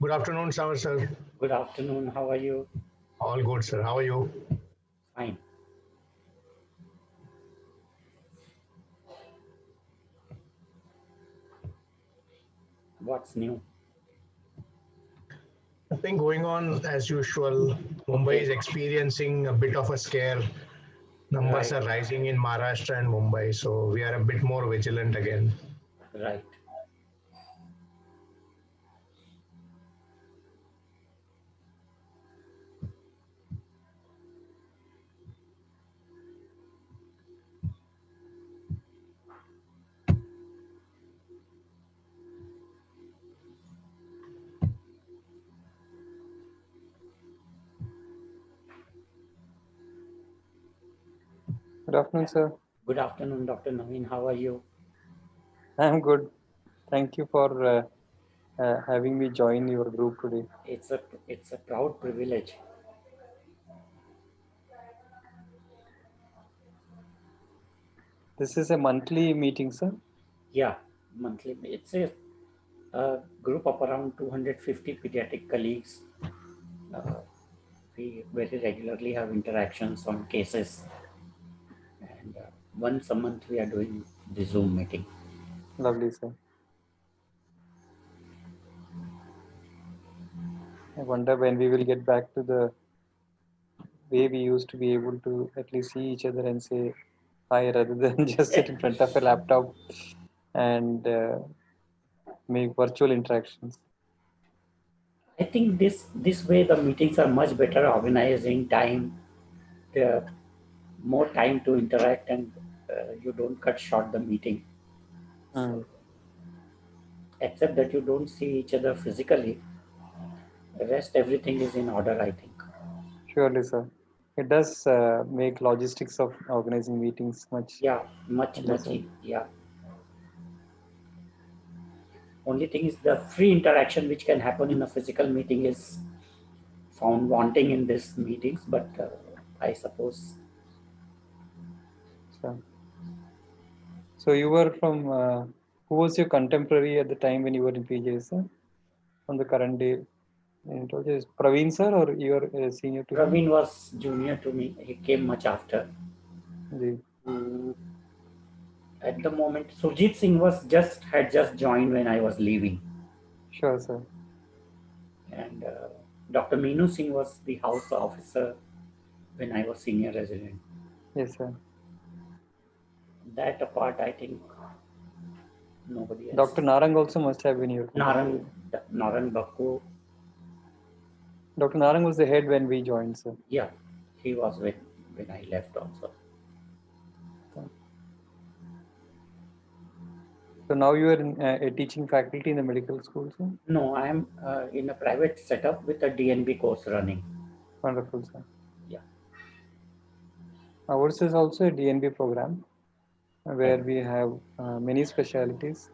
Good afternoon, sir. Good afternoon. How are you? All good, sir. How are you? Fine. What's new? Nothing going on as usual. Mumbai Okay. is experiencing a bit of a scare. Numbers Right. are rising in Maharashtra and Mumbai, so we are a bit more vigilant again. Right. Good afternoon, sir. Good afternoon, Dr. Naveen. How are you? I'm good. Thank you for having me join your group today. It's a proud privilege. This is a monthly meeting, sir. Yeah, monthly. It's a group of around 250 pediatric colleagues. Uh, we very regularly have interactions on cases, and once a month we are doing the Zoom meeting. Lovely, sir. I wonder when we will get back to the way we used to be able to at least see each other and say hi rather than just sit in front of a laptop and make virtual interactions. I think this way the meetings are much better organized in time. There are more time to interact, and you don't cut short the meeting. Hmm. So, except that you don't see each other physically, the rest everything is in order, I think. Surely, sir. It does make logistics of organizing meetings much Yeah, much, lesser. yeah. Only thing is the free interaction which can happen in a physical meeting is found wanting in these meetings, but I suppose So, so you were from who was your contemporary at the time when you were in PJ, sir? On the current day, and it was just Praveen, sir, or you are a senior to him? Praveen was junior to me. He came much after. Ji. Mm, at the moment, Surjit Singh had just joined when I was leaving, Sure, sir. and Dr. Meenu Singh was the house officer when I was senior resident. Yes, sir. That apart, I think nobody else. Dr. Narang also must have been your Naran, contemporary. Naran Bakku, Dr. Narang was the head when we joined, sir. yeah, he was when I left also. So now you are in, a teaching faculty in the medical school, sir. No, I am in a private setup with a DNB course running. Wonderful, sir. Yeah, Ours is also a DNB program right. where we have many specialties,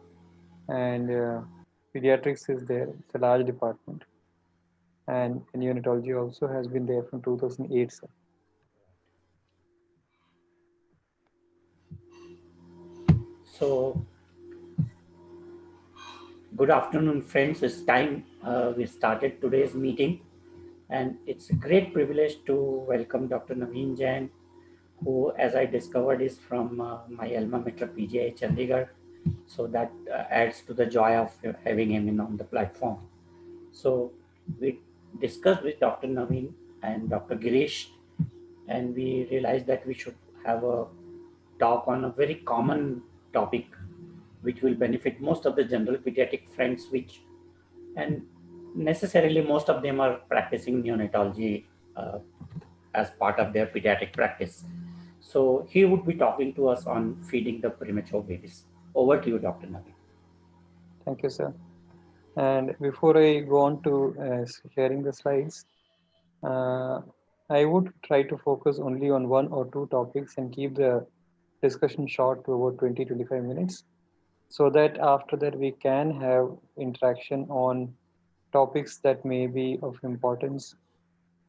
and pediatrics is there. It's a large department, and neonatology also has been there from 2008, sir. So, good afternoon, friends. It's time we started today's meeting, and it's a great privilege to welcome Dr. Naveen Jain, who, as I discovered, is from my alma mater, PGI Chandigarh. So that adds to the joy of having him in on the platform. So we discussed with Dr. Naveen and Dr. Girish, and we realized that we should have a talk on a very common topic which will benefit most of the general pediatric friends, which and necessarily most of them are practicing neonatology uh, as part of their pediatric practice. So he would be talking to us on feeding the premature babies. Over to you, Dr. Navi. Thank you, sir. And before I go on to sharing the slides, uh, I would try to focus only on one or two topics and keep the discussion short to about 20-25 minutes, so that after that we can have interaction on topics that may be of importance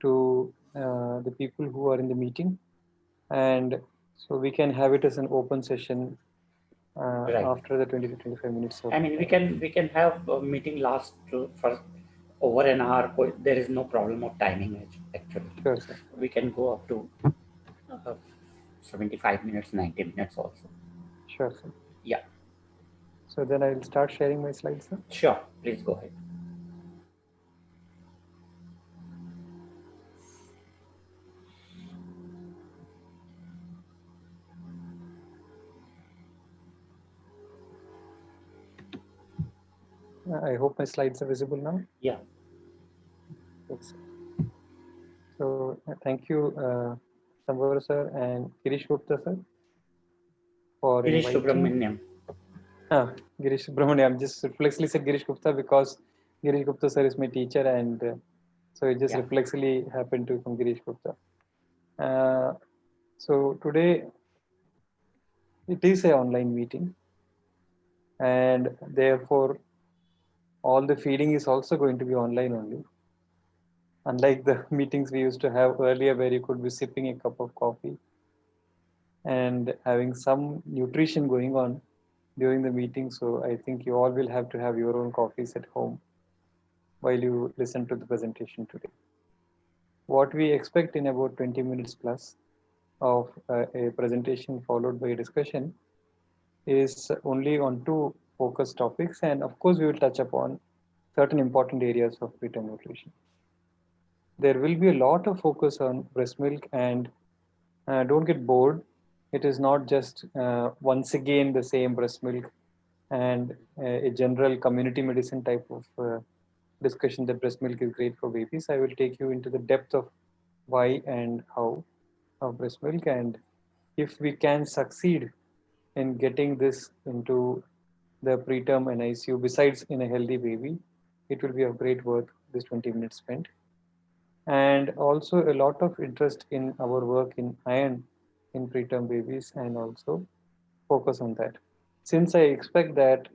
to the people who are in the meeting. And so we can have it as an open session Right. after the 20 to 25 minutes of I mean, we can have a meeting last for over an hour, there is no problem of timing actually. Sure, sir. We can go up to 75 minutes, 90 minutes also. Sure, sir. Yeah, So then I'll start sharing my slides, sir. sure. Please go ahead. I hope my slides are visible now. Yeah. Yes. So thank you, Samvara sir and Girish Gupta sir for Girish inviting. Subramaniam. Girish Subramaniam. I'm just reflexively said Girish Gupta because Girish Gupta sir is my teacher, and so it just reflexively happened to become Girish Gupta. So today it is an online meeting, and therefore all the feeding is also going to be online only. Unlike the meetings we used to have earlier, where you could be sipping a cup of coffee and having some nutrition going on during the meeting. So I think you all will have to have your own coffees at home while you listen to the presentation today. What we expect in about 20 minutes plus of a presentation followed by a discussion is only on two focus topics. And of course, we will touch upon certain important areas of preterm nutrition. There will be a lot of focus on breast milk, and don't get bored. It is not just once again the same breast milk and a general community medicine type of discussion that breast milk is great for babies. I will take you into the depth of why and how of breast milk, and if we can succeed in getting this into the preterm and ICU, besides in a healthy baby, it will be of great worth this 20 minutes spent. And also a lot of interest in our work in iron in preterm babies, and also focus on that. Since I expect that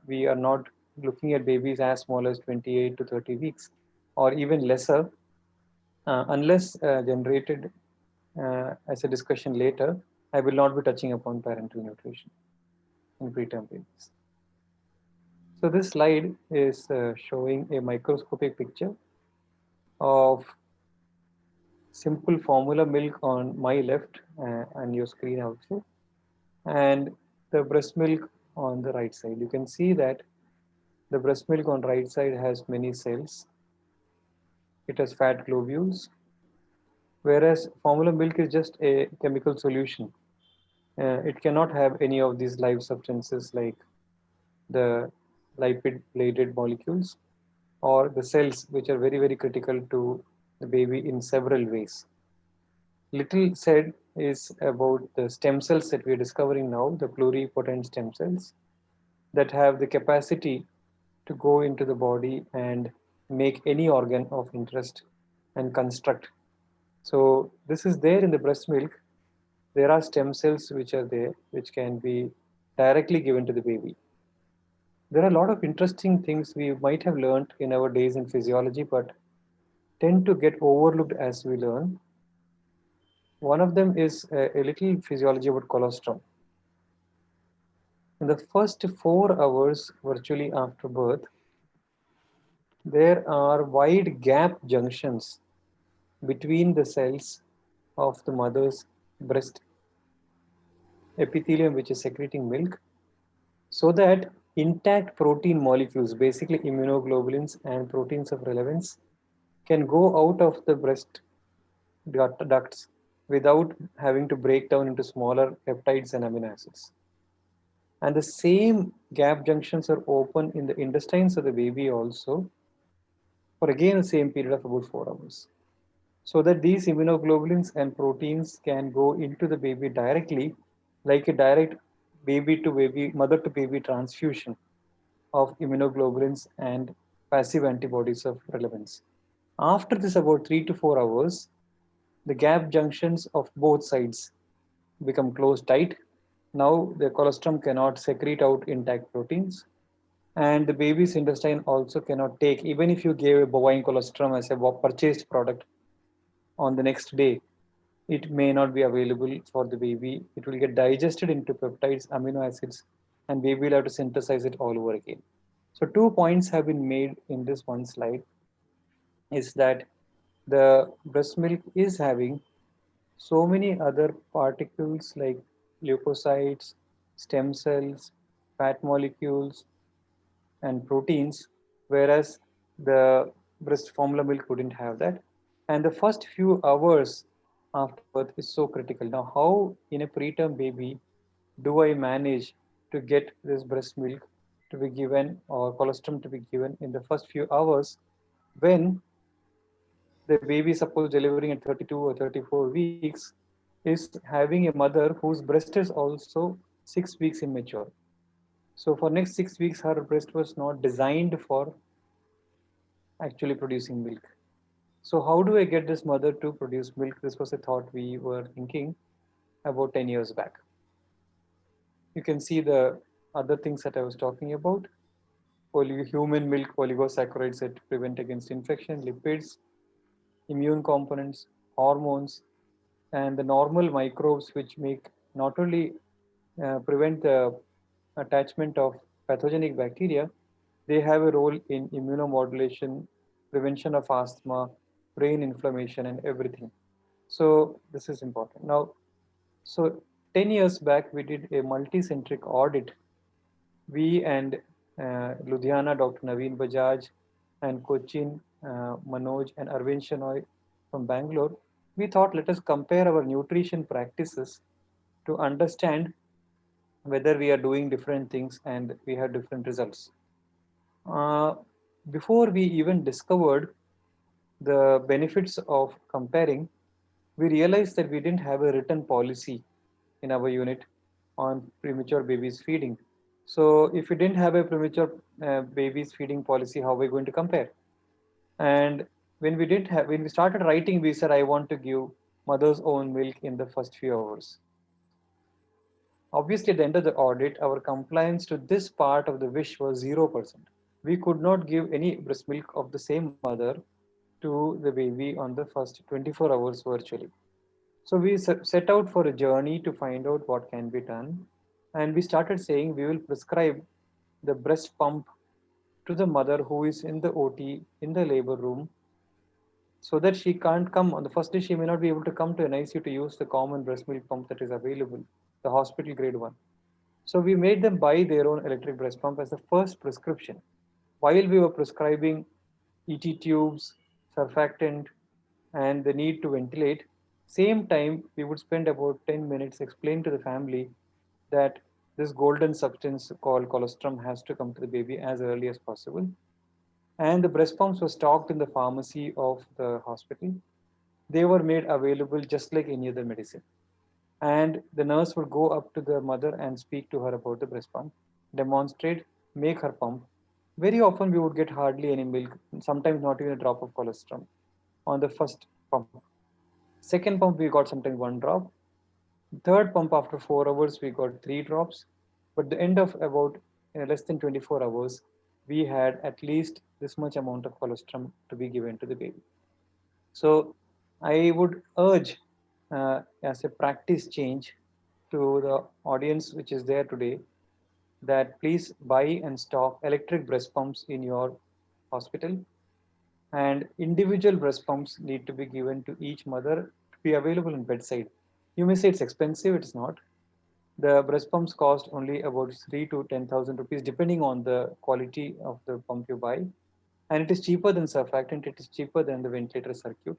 we are not looking at babies as small as 28 to 30 weeks or even lesser, unless generated as a discussion later, I will not be touching upon parenteral nutrition in preterm babies. So this slide is showing a microscopic picture of simple formula milk on my left and your screen also, and the breast milk on the right side. You can see that the breast milk on right side has many cells. It has fat globules, whereas formula milk is just a chemical solution. It cannot have any of these live substances like the lipid-bladed molecules or the cells, which are very, very critical to the baby in several ways. Little said is about the stem cells that we are discovering now, the pluripotent stem cells that have the capacity to go into the body and make any organ of interest and construct. So this is there in the breast milk. There are stem cells which are there, which can be directly given to the baby. There are a lot of interesting things we might have learned in our days in physiology, but tend to get overlooked as we learn. One of them is a little physiology about colostrum. In the first 4 hours, virtually after birth, there are wide gap junctions between the cells of the mother's breast epithelium, which is secreting milk, so that intact protein molecules, basically immunoglobulins and proteins of relevance, can go out of the breast ducts without having to break down into smaller peptides and amino acids. And the same gap junctions are open in the intestines of the baby also for again the same period of about 4 hours. So that these immunoglobulins and proteins can go into the baby directly, like a direct baby to baby, mother to baby transfusion of immunoglobulins and passive antibodies of relevance. After this, about 3 to 4 hours, the gap junctions of both sides become closed tight. Now the colostrum cannot secrete out intact proteins, and the baby's intestine also cannot take, even if you gave a bovine colostrum as a purchased product on the next day, it may not be available for the baby. It will get digested into peptides, amino acids, and baby will have to synthesize it all over again. So 2 points have been made in this one slide, is that the breast milk is having so many other particles like leukocytes, stem cells, fat molecules, and proteins, whereas the breast formula milk wouldn't have that. And the first few hours after birth is so critical. Now, how in a preterm baby do I manage to get this breast milk to be given or colostrum to be given in the first few hours when the baby, suppose delivering at 32 or 34 weeks, is having a mother whose breast is also 6 weeks immature. So for next 6 weeks, her breast was not designed for actually producing milk. So how do I get this mother to produce milk? This was a thought we were thinking about 10 years back. You can see the other things that I was talking about. Human milk oligosaccharides that prevent against infection, lipids, immune components, hormones, and the normal microbes which make not only prevent the attachment of pathogenic bacteria, they have a role in immunomodulation, prevention of asthma, brain inflammation, and everything. So this is important. Now, so 10 years back, we did a multi-centric audit. We and Ludhiana, Dr. Naveen Bajaj, and Cochin, Manoj, and Arvind Shenoy from Bangalore, we thought let us compare our nutrition practices to understand whether we are doing different things and we have different results. Uh, Before we even discovered the benefits of comparing, we realized that we didn't have a written policy in our unit on premature babies feeding. So if we didn't have a premature babies feeding policy, how are we going to compare? And when we started writing, we said, I want to give mother's own milk in the first few hours. Obviously, at the end of the audit, our compliance to this part of the wish was 0%. We could not give any breast milk of the same mother to the baby on the first 24 hours virtually. So we set out for a journey to find out what can be done. And we started saying we will prescribe the breast pump to the mother who is in the OT, in the labor room, so that she can't come on the first day. She may not be able to come to an ICU to use the common breast milk pump that is available, the hospital grade one. So we made them buy their own electric breast pump as the first prescription. While we were prescribing ET tubes, surfactant, and the need to ventilate, same time we would spend about 10 minutes explaining to the family that this golden substance called colostrum has to come to the baby as early as possible. And the breast pumps were stocked in the pharmacy of the hospital. They were made available just like any other medicine. And the nurse would go up to the mother and speak to her about the breast pump, demonstrate, make her pump. Very often we would get hardly any milk, sometimes not even a drop of colostrum on the first pump. Second pump, we got sometimes one drop. Third pump, after 4 hours, we got 3 drops. But the end of about less than 24 hours, we had at least this much amount of colostrum to be given to the baby. So I would urge as a practice change to the audience which is there today that please buy and stock electric breast pumps in your hospital, and individual breast pumps need to be given to each mother to be available in bedside. You may say it's expensive, it's not. The breast pumps cost only about 3 to 10,000 rupees depending on the quality of the pump you buy, and it is cheaper than surfactant, it is cheaper than the ventilator circuit.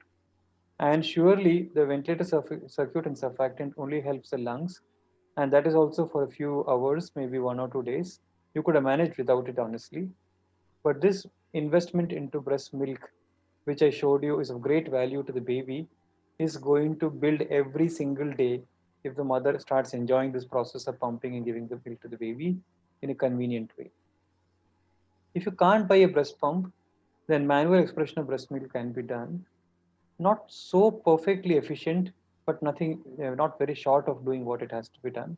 And surely the ventilator circuit and surfactant only helps the lungs, and that is also for a few hours, maybe 1 or 2 days. You could have managed without it, honestly. But this investment into breast milk, which I showed you, is of great value to the baby, is going to build every single day if the mother starts enjoying this process of pumping and giving the milk to the baby in a convenient way. If you can't buy a breast pump, then manual expression of breast milk can be done. Not so perfectly efficient, but nothing, not very short of doing what it has to be done.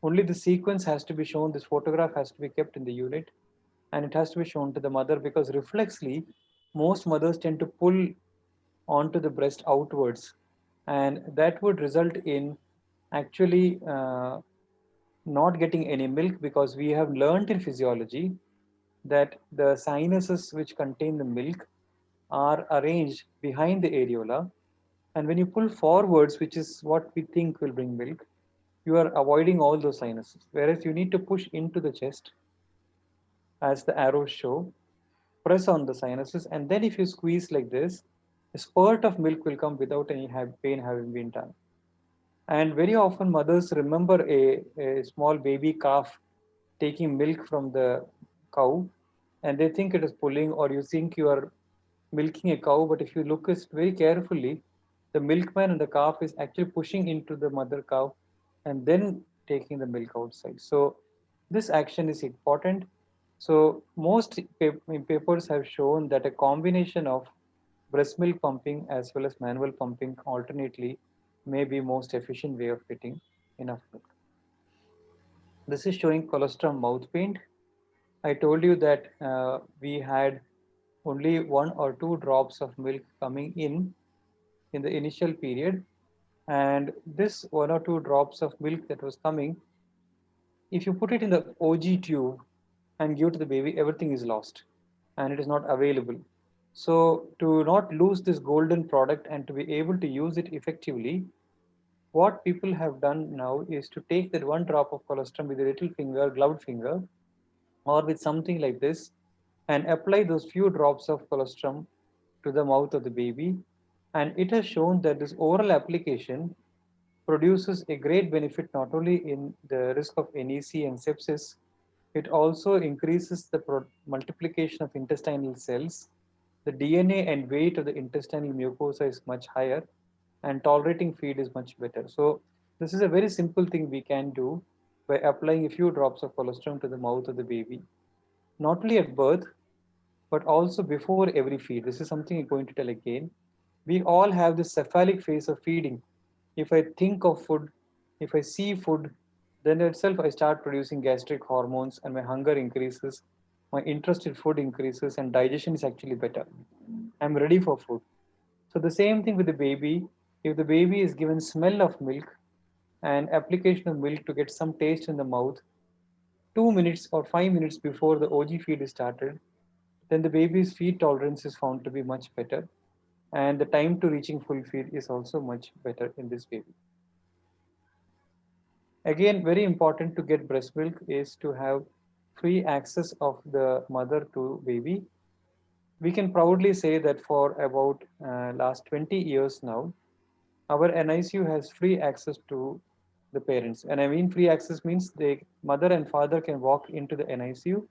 Only the sequence has to be shown. This photograph has to be kept in the unit, and it has to be shown to the mother, because reflexly, most mothers tend to pull onto the breast outwards, and that would result in actually not getting any milk, because we have learned in physiology that the sinuses which contain the milk are arranged behind the areola. And when you pull forwards, which is what we think will bring milk, you are avoiding all those sinuses. Whereas you need to push into the chest, as the arrows show, press on the sinuses, and then if you squeeze like this, a spurt of milk will come without any pain having been done. And very often, mothers remember a small baby calf taking milk from the cow, and they think it is pulling, or you think you are milking a cow. But if you look at very carefully, the milkman and the calf is actually pushing into the mother cow and then taking the milk outside. So this action is important. So most papers have shown that a combination of breast milk pumping as well as manual pumping alternately may be most efficient way of getting enough milk. This is showing colostrum mouth paint. I told you that we had only 1 or 2 drops of milk coming in the initial period, and this 1 or 2 drops of milk that was coming, if you put it in the OG tube and give to the baby, everything is lost and it is not available. So to not lose this golden product and to be able to use it effectively, what people have done now is to take that 1 drop of colostrum with a little finger, gloved finger, or with something like this, and apply those few drops of colostrum to the mouth of the baby. And it has shown that this oral application produces a great benefit not only in the risk of NEC and sepsis, it also increases the multiplication of intestinal cells. The DNA and weight of the intestinal mucosa is much higher, and tolerating feed is much better. So this is a very simple thing we can do by applying a few drops of colostrum to the mouth of the baby, not only at birth, but also before every feed. This is something I'm going to tell again. We all have this cephalic phase of feeding. If I think of food, if I see food, then itself I start producing gastric hormones and my hunger increases, my interest in food increases, and digestion is actually better. I'm ready for food. So the same thing with the baby. If the baby is given smell of milk and application of milk to get some taste in the mouth, 2 minutes or 5 minutes before the OG feed is started, then the baby's feed tolerance is found to be much better. And the time to reaching full feed is also much better in this baby. Again, very important to get breast milk is to have free access of the mother to baby. We can proudly say that for about last 20 years now, our NICU has free access to the parents. And I mean free access means the mother and father can walk into the NICU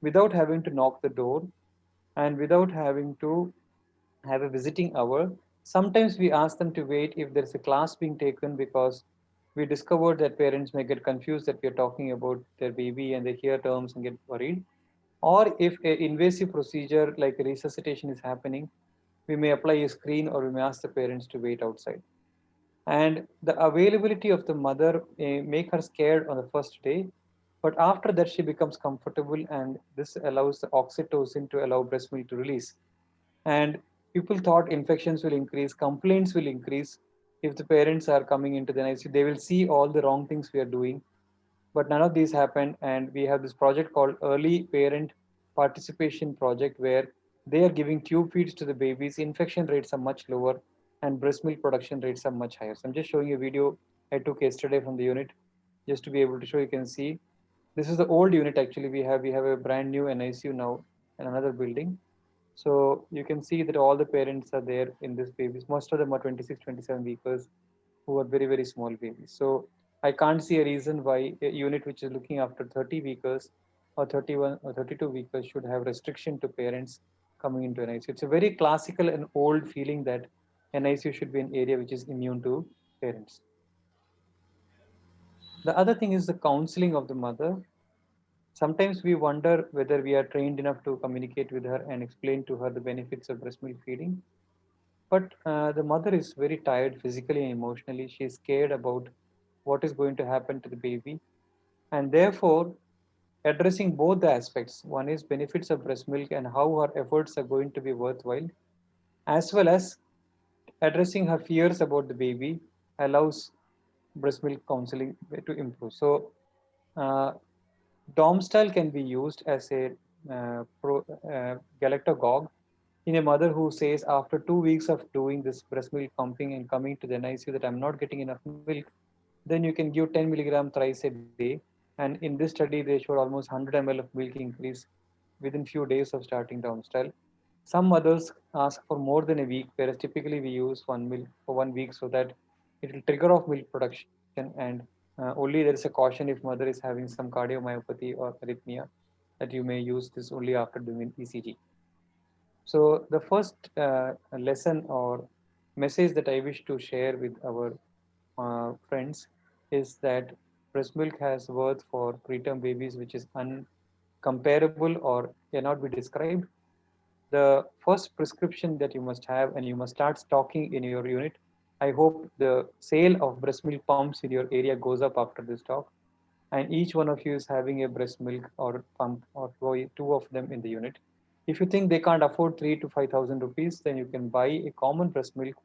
without having to knock the door and without having to have a visiting hour. Sometimes we ask them to wait if there's a class being taken, because we discovered that parents may get confused that we are talking about their baby and they hear terms and get worried. Or if an invasive procedure like resuscitation is happening, we may apply a screen or we may ask the parents to wait outside. And the availability of the mother make her scared on the first day, but after that she becomes comfortable, and this allows the oxytocin to allow breast milk to release. And people thought infections will increase, complaints will increase if the parents are coming into the NICU. They will see all the wrong things we are doing, but none of these happened. And we have this project called Early Parent Participation Project, where they are giving tube feeds to the babies. Infection rates are much lower, and breast milk production rates are much higher. So I'm just showing you a video I took yesterday from the unit, just to be able to show. You can see this is the old unit. Actually, we have a brand new NICU now in another building. So you can see that all the parents are there in this babies. Most of them are 26, 27 weekers who are very, very small babies. So I can't see a reason why a unit which is looking after 30 weekers or 31 or 32 weekers should have restriction to parents coming into NICU. It's a very classical and old feeling that NICU should be an area which is immune to parents. The other thing is the counseling of the mother. Sometimes we wonder whether we are trained enough to communicate with her and explain to her the benefits of breast milk feeding. But the mother is very tired physically and emotionally. She is scared about what is going to happen to the baby. And therefore, addressing both the aspects, one is benefits of breast milk and how her efforts are going to be worthwhile, as well as addressing her fears about the baby, allows breast milk counseling to improve. So, DOM style can be used as a galactogog in a mother who says after 2 weeks of doing this breast milk pumping and coming to the NICU that I'm not getting enough milk, then you can give 10 milligram thrice a day. And in this study, they showed almost 100 ml of milk increase within few days of starting Domstal. Some mothers ask for more than a week, whereas typically we use 1 milk for 1 week so that it will trigger off milk production. And only there is a caution if mother is having some cardiomyopathy or arrhythmia that you may use this only after doing an ECG. So the first lesson or message that I wish to share with our friends is that breast milk has worth for preterm babies which is uncomparable or cannot be described. The first prescription that you must have and you must start stocking in your unit. I hope the sale of breast milk pumps in your area goes up after this talk, and each one of you is having a breast milk or pump or two of them in the unit. If you think they can't afford 3 to 5,000 rupees, then you can buy a common breast milk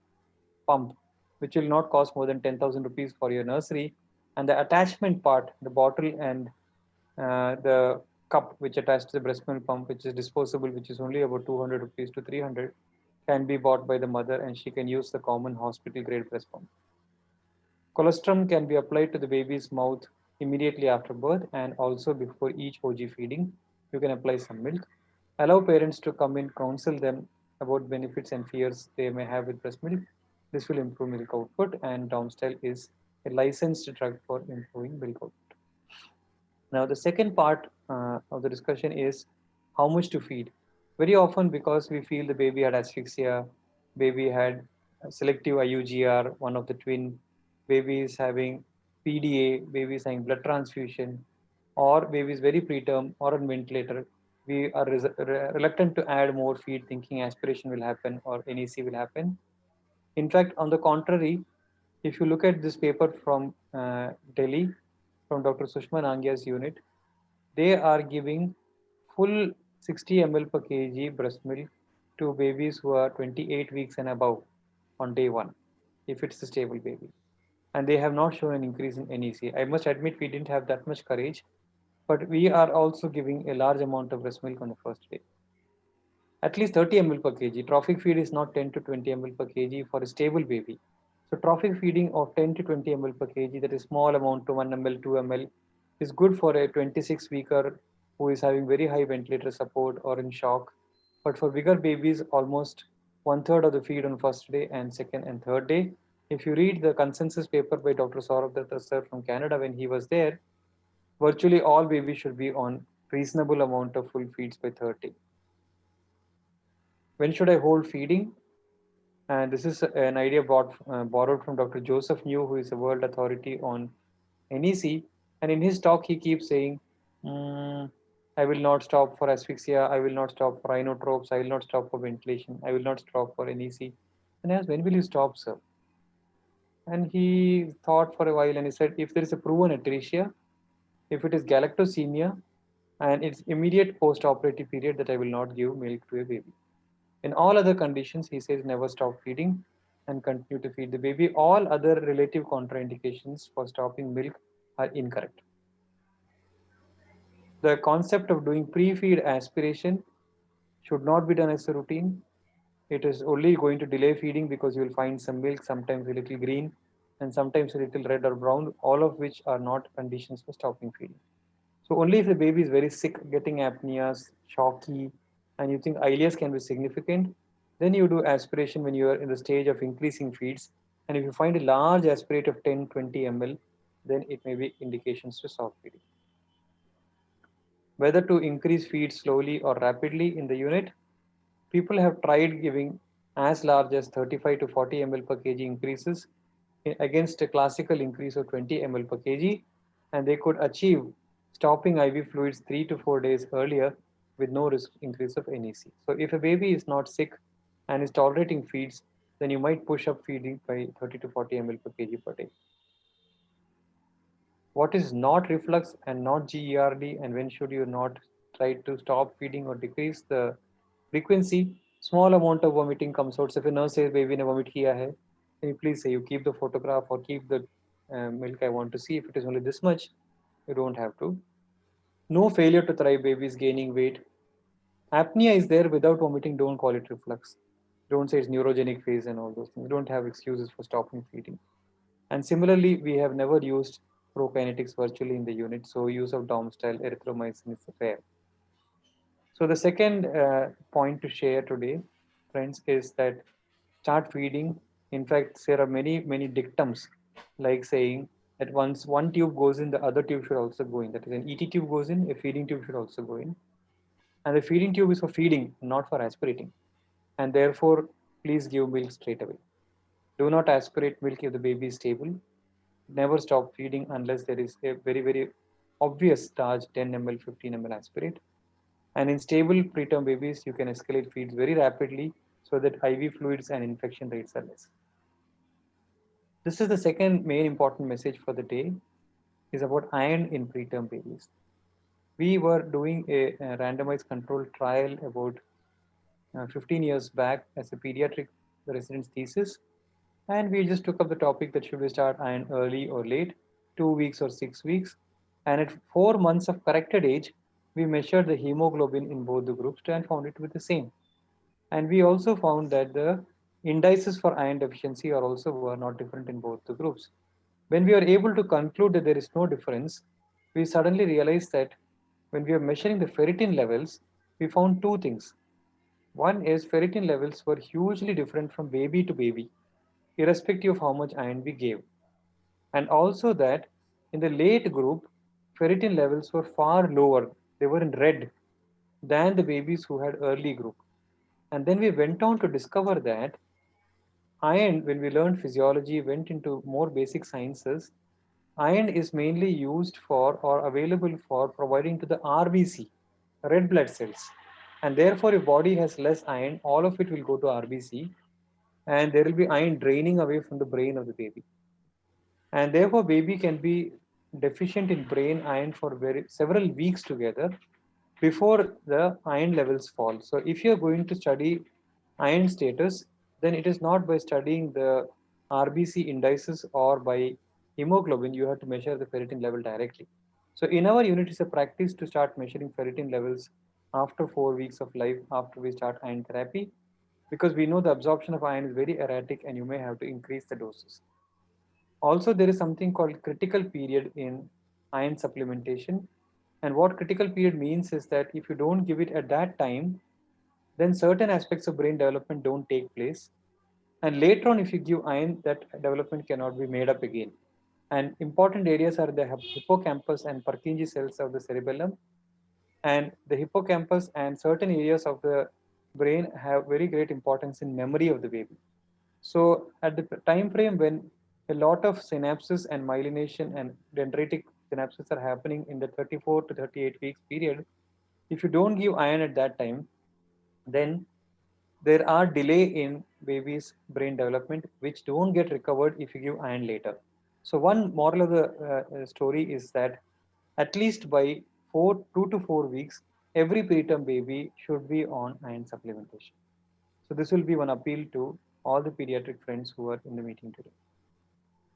pump, which will not cost more than 10,000 rupees for your nursery. And the attachment part, the bottle and the cup which attached to the breast milk pump, which is disposable, which is only about 200 rupees to 300, can be bought by the mother and she can use the common hospital grade breast pump. Colostrum can be applied to the baby's mouth immediately after birth and also before each OG feeding. You can apply some milk. Allow parents to come in, counsel them about benefits and fears they may have with breast milk. This will improve milk output, and Domstal is a licensed drug for improving milk output. Now, the second part of the discussion is how much to feed. Very often, because we feel the baby had asphyxia, baby had selective IUGR, one of the twin, baby is having PDA, baby is having blood transfusion, or baby is very preterm or on ventilator, we are reluctant to add more feed, thinking aspiration will happen or NEC will happen. In fact, on the contrary, if you look at this paper from Delhi, from Dr. Sushma Nangya's unit, they are giving full 60 ml per kg breast milk to babies who are 28 weeks and above on day one, if it's a stable baby. And they have not shown an increase in NEC. I must admit we didn't have that much courage, but we are also giving a large amount of breast milk on the first day. At least 30 ml per kg. Trophic feed is not 10 to 20 ml per kg for a stable baby. So trophic feeding of 10 to 20 ml per kg, that is small amount to 1 ml, 2 ml, is good for a 26 weeker who is having very high ventilator support or in shock. But for bigger babies, almost 1/3 of the feed on first day and second and third day. If you read the consensus paper by Dr. Saurabh Datta sir from Canada when he was there, virtually all babies should be on reasonable amount of full feeds by 30. When should I hold feeding? And this is an idea borrowed from Dr. Joseph New, who is a world authority on NEC. And in his talk, he keeps saying, I will not stop for asphyxia. I will not stop for inotropes. I will not stop for ventilation. I will not stop for NEC. And I asked, when will you stop, sir? And he thought for a while and he said, if there is a proven atresia, if it is galactosemia, and it's immediate post-operative period, that I will not give milk to a baby. In all other conditions, he says never stop feeding and continue to feed the baby. All other relative contraindications for stopping milk are incorrect. The concept of doing pre-feed aspiration should not be done as a routine. It is only going to delay feeding because you will find some milk, sometimes a little green, and sometimes a little red or brown, all of which are not conditions for stopping feeding. So only if the baby is very sick, getting apneas, shocky, and you think ileus can be significant, then you do aspiration when you are in the stage of increasing feeds. And if you find a large aspirate of 10, 20 ml, then it may be indications to stop feeding. Whether to increase feed slowly or rapidly in the unit, people have tried giving as large as 35 to 40 ml per kg increases against a classical increase of 20 ml per kg, and they could achieve stopping IV fluids 3 to 4 days earlier with no risk increase of NEC. So if a baby is not sick and is tolerating feeds, then you might push up feeding by 30 to 40 ml per kg per day. What is not reflux and not GERD, and when should you not try to stop feeding or decrease the frequency? Small amount of vomiting comes out. So if a nurse says baby ne vomit kiya hai, then you please say you keep the photograph or keep the milk. I want to see. If it is only this much, you don't have to. No failure to thrive babies gaining weight. Apnea is there without vomiting, don't call it reflux. Don't say it's neurogenic phase and all those things. We don't have excuses for stopping feeding. And similarly, we have never used prokinetics virtually in the unit, so use of DOM style erythromycin is rare. So the second point to share today, friends, is that start feeding. In fact, there are many dictums like saying that once one tube goes in, the other tube should also go in. That is, an ET tube goes in, a feeding tube should also go in. And the feeding tube is for feeding, not for aspirating. And therefore, please give milk straight away. Do not aspirate milk if the baby is stable. Never stop feeding unless there is a very obvious charge 10 ml, 15 ml aspirate. And in stable preterm babies, you can escalate feeds very rapidly so that IV fluids and infection rates are less. This is the second main important message for the day, is about iron in preterm babies. We were doing a randomized controlled trial about 15 years back as a pediatric residence thesis. And we just took up the topic that should we start iron early or late, 2 weeks or 6 weeks. And at 4 months of corrected age, we measured the hemoglobin in both the groups and found it to be the same. And we also found that the indices for iron deficiency are also were not different in both the groups. When we are able to conclude that there is no difference, we suddenly realized that when we are measuring the ferritin levels, we found two things. One is ferritin levels were hugely different from baby to baby, irrespective of how much iron we gave. And also that in the late group, ferritin levels were far lower, they were in red, than the babies who had early group. And then we went on to discover that iron, when we learned physiology, went into more basic sciences, iron is mainly used for or available for providing to the RBC, red blood cells. And therefore, if body has less iron, all of it will go to RBC, and there will be iron draining away from the brain of the baby. And therefore, baby can be deficient in brain iron for several weeks together before the iron levels fall. So if you're going to study iron status, then it is not by studying the RBC indices or by hemoglobin, you have to measure the ferritin level directly. So in our unit, it's a practice to start measuring ferritin levels after 4 weeks of life, after we start iron therapy, because we know the absorption of iron is very erratic and you may have to increase the doses. Also, there is something called critical period in iron supplementation. And what critical period means is that if you don't give it at that time, then certain aspects of brain development don't take place. And later on, if you give iron, that development cannot be made up again. And important areas are the hippocampus and Purkinje cells of the cerebellum. And the hippocampus and certain areas of the brain have very great importance in memory of the baby. So at the time frame when a lot of synapses and myelination and dendritic synapses are happening in the 34 to 38 weeks period, if you don't give iron at that time, then there are delay in baby's brain development which don't get recovered if you give iron later. So one moral of the story is that at least by 2 to 4 weeks, every preterm baby should be on iron supplementation. So this will be one appeal to all the pediatric friends who are in the meeting today.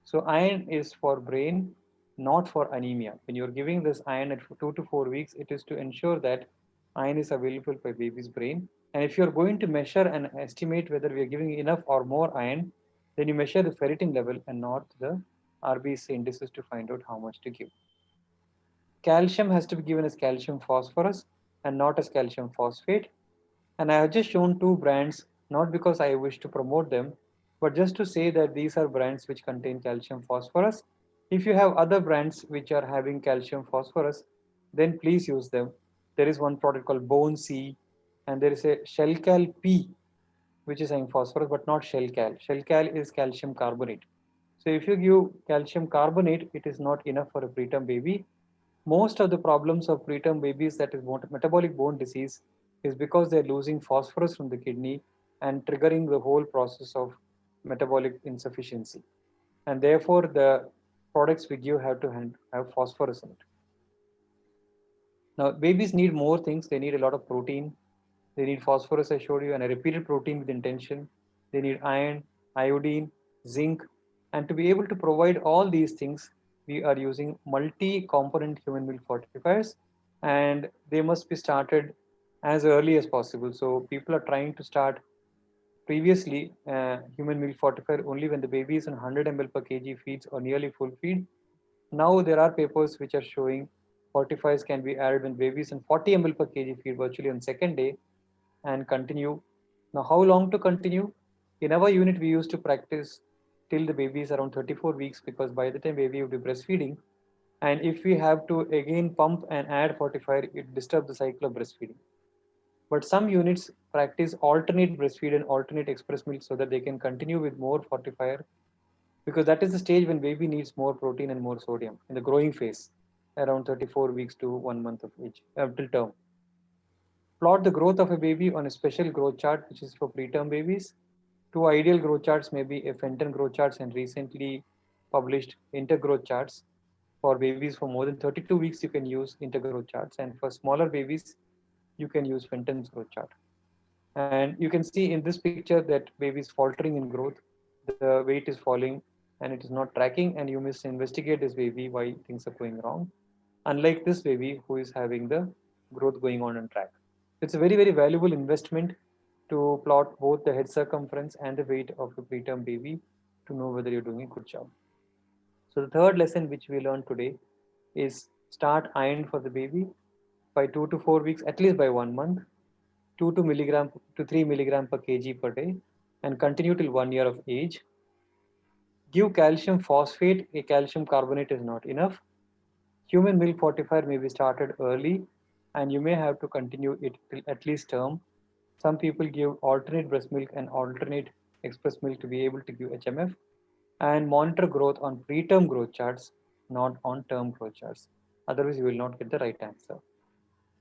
So iron is for brain, not for anemia. When you're giving this iron at 2 to 4 weeks, it is to ensure that iron is available for baby's brain. And if you're going to measure and estimate whether we are giving enough or more iron, then you measure the ferritin level and not the RBC indices to find out how much to give. Calcium has to be given as calcium phosphorus and not as calcium phosphate. And I have just shown two brands, not because I wish to promote them, but just to say that these are brands which contain calcium phosphorus. If you have other brands which are having calcium phosphorus, then please use them. There is one product called Bone C, and there is a Shellcal P, which is having phosphorus, but not Shellcal. Shellcal is calcium carbonate. So if you give calcium carbonate, it is not enough for a preterm baby. Most of the problems of preterm babies, that is metabolic bone disease, is because they're losing phosphorus from the kidney and triggering the whole process of metabolic insufficiency. And therefore, the products we give have to have phosphorus in it. Now, babies need more things. They need a lot of protein. They need phosphorus, I showed you, and I repeated protein with intention. They need iron, iodine, zinc. And to be able to provide all these things, we are using multi-component human milk fortifiers, and they must be started as early as possible. So people are trying to start previously human milk fortifier only when the baby is on 100 ml per kg feeds or nearly full feed. Now there are papers which are showing fortifiers can be added when babies on 40 ml per kg feed virtually on second day and continue. Now, how long to continue? In our unit, we used to practice till the baby is around 34 weeks because by the time baby will be breastfeeding, and if we have to again pump and add fortifier, it disturbs the cycle of breastfeeding. But some units practice alternate breastfeed and alternate express milk so that they can continue with more fortifier because that is the stage when baby needs more protein and more sodium in the growing phase, around 34 weeks to 1 month of age, till term. Plot the growth of a baby on a special growth chart, which is for preterm babies. Two ideal growth charts may be a Fenton growth charts and recently published intergrowth charts. For babies for more than 32 weeks, you can use intergrowth charts. And for smaller babies, you can use Fenton's growth chart. And you can see in this picture that baby is faltering in growth. The weight is falling and it is not tracking. And you must investigate this baby why things are going wrong. Unlike this baby who is having the growth going on track. It's a very, very valuable investment to plot both the head circumference and the weight of the preterm baby to know whether you're doing a good job. So the third lesson which we learned today is start iron for the baby by 2 to 4 weeks, at least by 1 month, 2 to milligram to 3 milligram per kg per day, and continue till 1 year of age. Give calcium phosphate, a calcium carbonate is not enough. Human milk fortifier may be started early and you may have to continue it till at least term. Some people give alternate breast milk and alternate express milk to be able to give HMF and monitor growth on preterm growth charts, not on term growth charts. Otherwise, you will not get the right answer.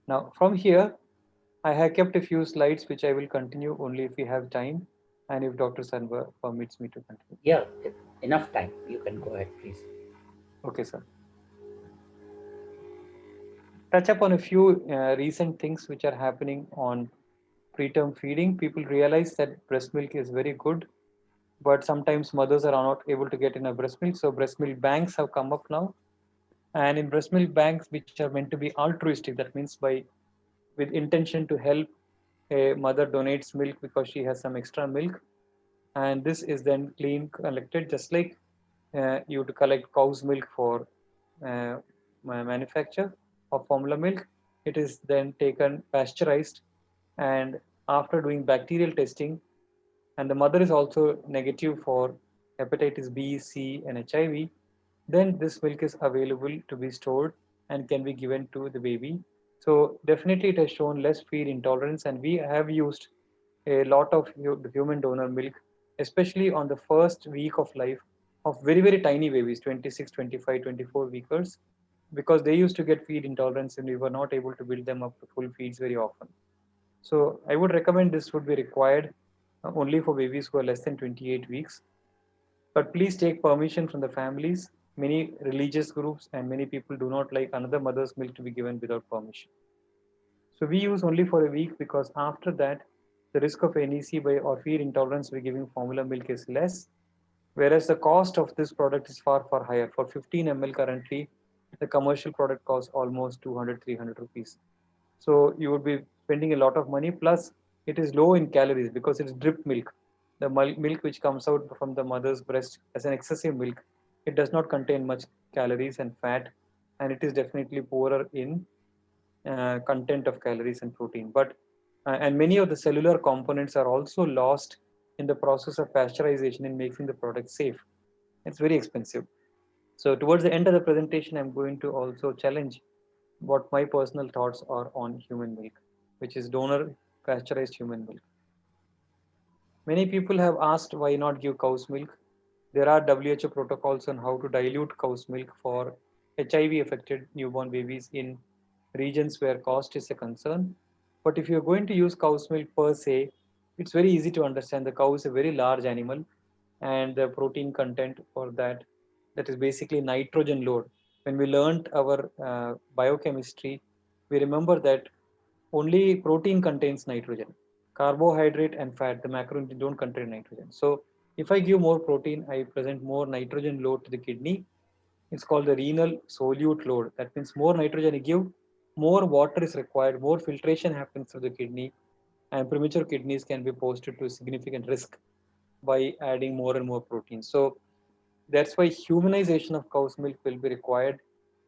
Now, from here, I have kept a few slides which I will continue only if we have time and if Dr. Sanva permits me to continue. Yeah, enough time. You can go ahead, please. Okay, sir. Touch upon a few recent things which are happening on preterm feeding. People realize that breast milk is very good, but sometimes mothers are not able to get enough breast milk. So breast milk banks have come up now. And in breast milk banks, which are meant to be altruistic, that means with intention to help, a mother donates milk because she has some extra milk. And this is then clean collected, just like you to collect cow's milk for manufacture of formula milk. It is then taken pasteurized and after doing bacterial testing, and the mother is also negative for hepatitis B, C, and HIV, then this milk is available to be stored and can be given to the baby. So definitely it has shown less feed intolerance, and we have used a lot of human donor milk, especially on the first week of life of very, very tiny babies, 26, 25, 24 weekers, because they used to get feed intolerance and we were not able to build them up to full feeds very often. So I would recommend this would be required only for babies who are less than 28 weeks. But please take permission from the families. Many religious groups and many people do not like another mother's milk to be given without permission. So we use only for a week because after that, the risk of NEC by or feed intolerance by giving formula milk is less, whereas the cost of this product is far, far higher. For 15 ml currently, the commercial product costs almost 200, 300 rupees. So you would be spending a lot of money. Plus, it is low in calories because it's drip milk. The milk which comes out from the mother's breast as an excessive milk, it does not contain much calories and fat, and it is definitely poorer in content of calories and protein. But and many of the cellular components are also lost in the process of pasteurization in making the product safe. It's very expensive. So towards the end of the presentation, I'm going to also challenge what my personal thoughts are on human milk, which is donor pasteurized human milk. Many people have asked why not give cow's milk. There are WHO protocols on how to dilute cow's milk for HIV affected newborn babies in regions where cost is a concern. But if you're going to use cow's milk per se, it's very easy to understand. The cow is a very large animal and the protein content for that is basically nitrogen load. When we learned our biochemistry, we remember that only protein contains nitrogen. Carbohydrate and fat, the macronutrients don't contain nitrogen. So if I give more protein, I present more nitrogen load to the kidney. It's called the renal solute load. That means more nitrogen I give, more water is required, more filtration happens through the kidney, and premature kidneys can be posted to significant risk by adding more and more protein. So that's why humanization of cow's milk will be required.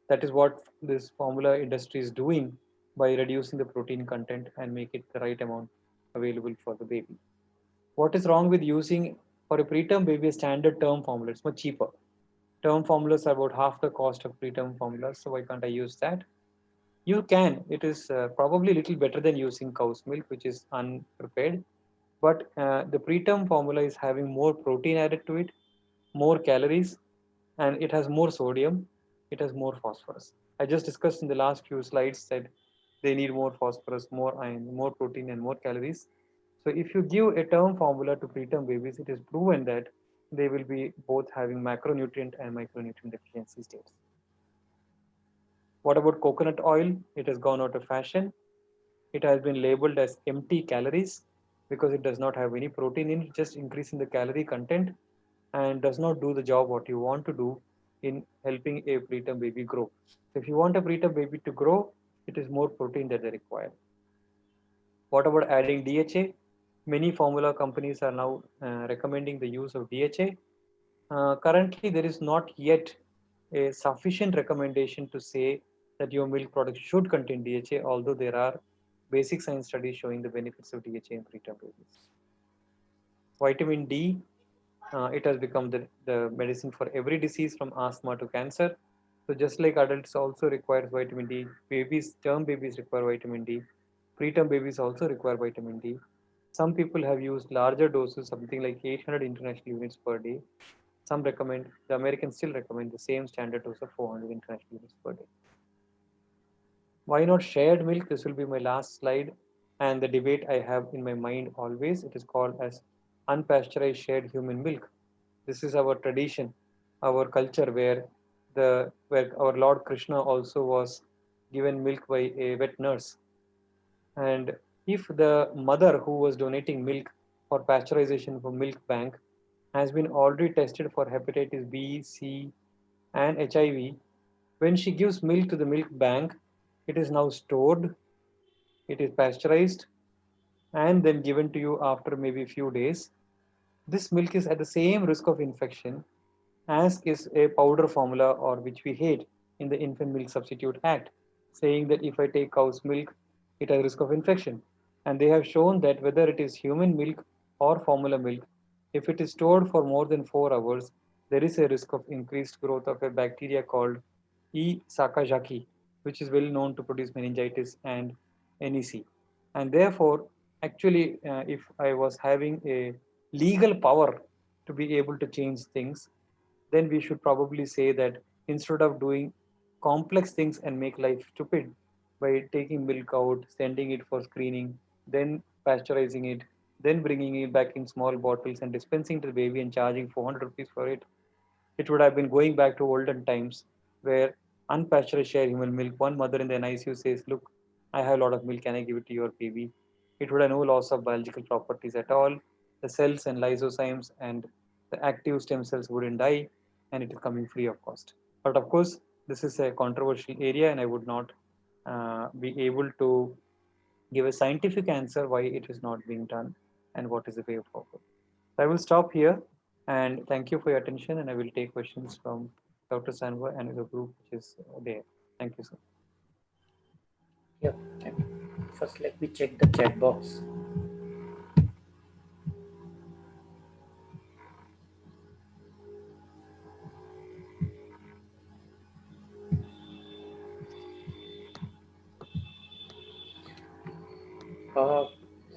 That is what this formula industry is doing by reducing the protein content and make it the right amount available for the baby. What is wrong with using for a preterm baby a standard term formula? It's much cheaper. Term formulas are about half the cost of preterm formulas, so why can't I use that? You can. It is probably a little better than using cow's milk, which is unprepared. But the preterm formula is having more protein added to it, more calories, and it has more sodium, it has more phosphorus. I just discussed in the last few slides that they need more phosphorus, more iron, more protein, and more calories. So if you give a term formula to preterm babies, it is proven that they will be both having macronutrient and micronutrient deficiency states. What about coconut oil? It has gone out of fashion. It has been labeled as empty calories because it does not have any protein in it, just increasing the calorie content and does not do the job what you want to do in helping a preterm baby grow. So if you want a preterm baby to grow, it is more protein that they require. What about adding DHA? Many formula companies are now recommending the use of DHA. Currently, there is not yet a sufficient recommendation to say that your milk product should contain DHA, although there are basic science studies showing the benefits of DHA in preterm babies. Vitamin D, it has become the medicine for every disease from asthma to cancer. So just like adults also require vitamin D, term babies require vitamin D, preterm babies also require vitamin D. Some people have used larger doses, something like 800 international units per day. Some recommend, the Americans still recommend the same standard dose of 400 international units per day. Why not shared milk? This will be my last slide and the debate I have in my mind always. It is called as unpasteurized shared human milk. This is our tradition, our culture where our Lord Krishna also was given milk by a wet nurse. And if the mother who was donating milk for pasteurization for milk bank has been already tested for hepatitis B, C, and HIV, when she gives milk to the milk bank, it is now stored, it is pasteurized, and then given to you after maybe a few days. This milk is at the same risk of infection as is a powder formula or which we hate in the Infant Milk Substitute Act, saying that if I take cow's milk, it has risk of infection. And they have shown that whether it is human milk or formula milk, if it is stored for more than 4 hours, there is a risk of increased growth of a bacteria called E. sakazaki, which is well known to produce meningitis and NEC. And therefore, actually, if I was having a legal power to be able to change things, then we should probably say that instead of doing complex things and make life stupid by taking milk out, sending it for screening, then pasteurizing it, then bringing it back in small bottles and dispensing to the baby and charging 400 rupees for it, it would have been going back to olden times where unpasteurized share human milk. One mother in the NICU says, look, I have a lot of milk, can I give it to your baby? It would have no loss of biological properties at all. The cells and lysozymes and the active stem cells wouldn't die, and it is coming free of cost. But of course, this is a controversial area, and I would not be able to give a scientific answer why it is not being done and what is the way forward. I will stop here and thank you for your attention, and I will take questions from Dr. Sanva and the group which is there. Thank you, sir. Yeah, thank you. First, let me check the chat box.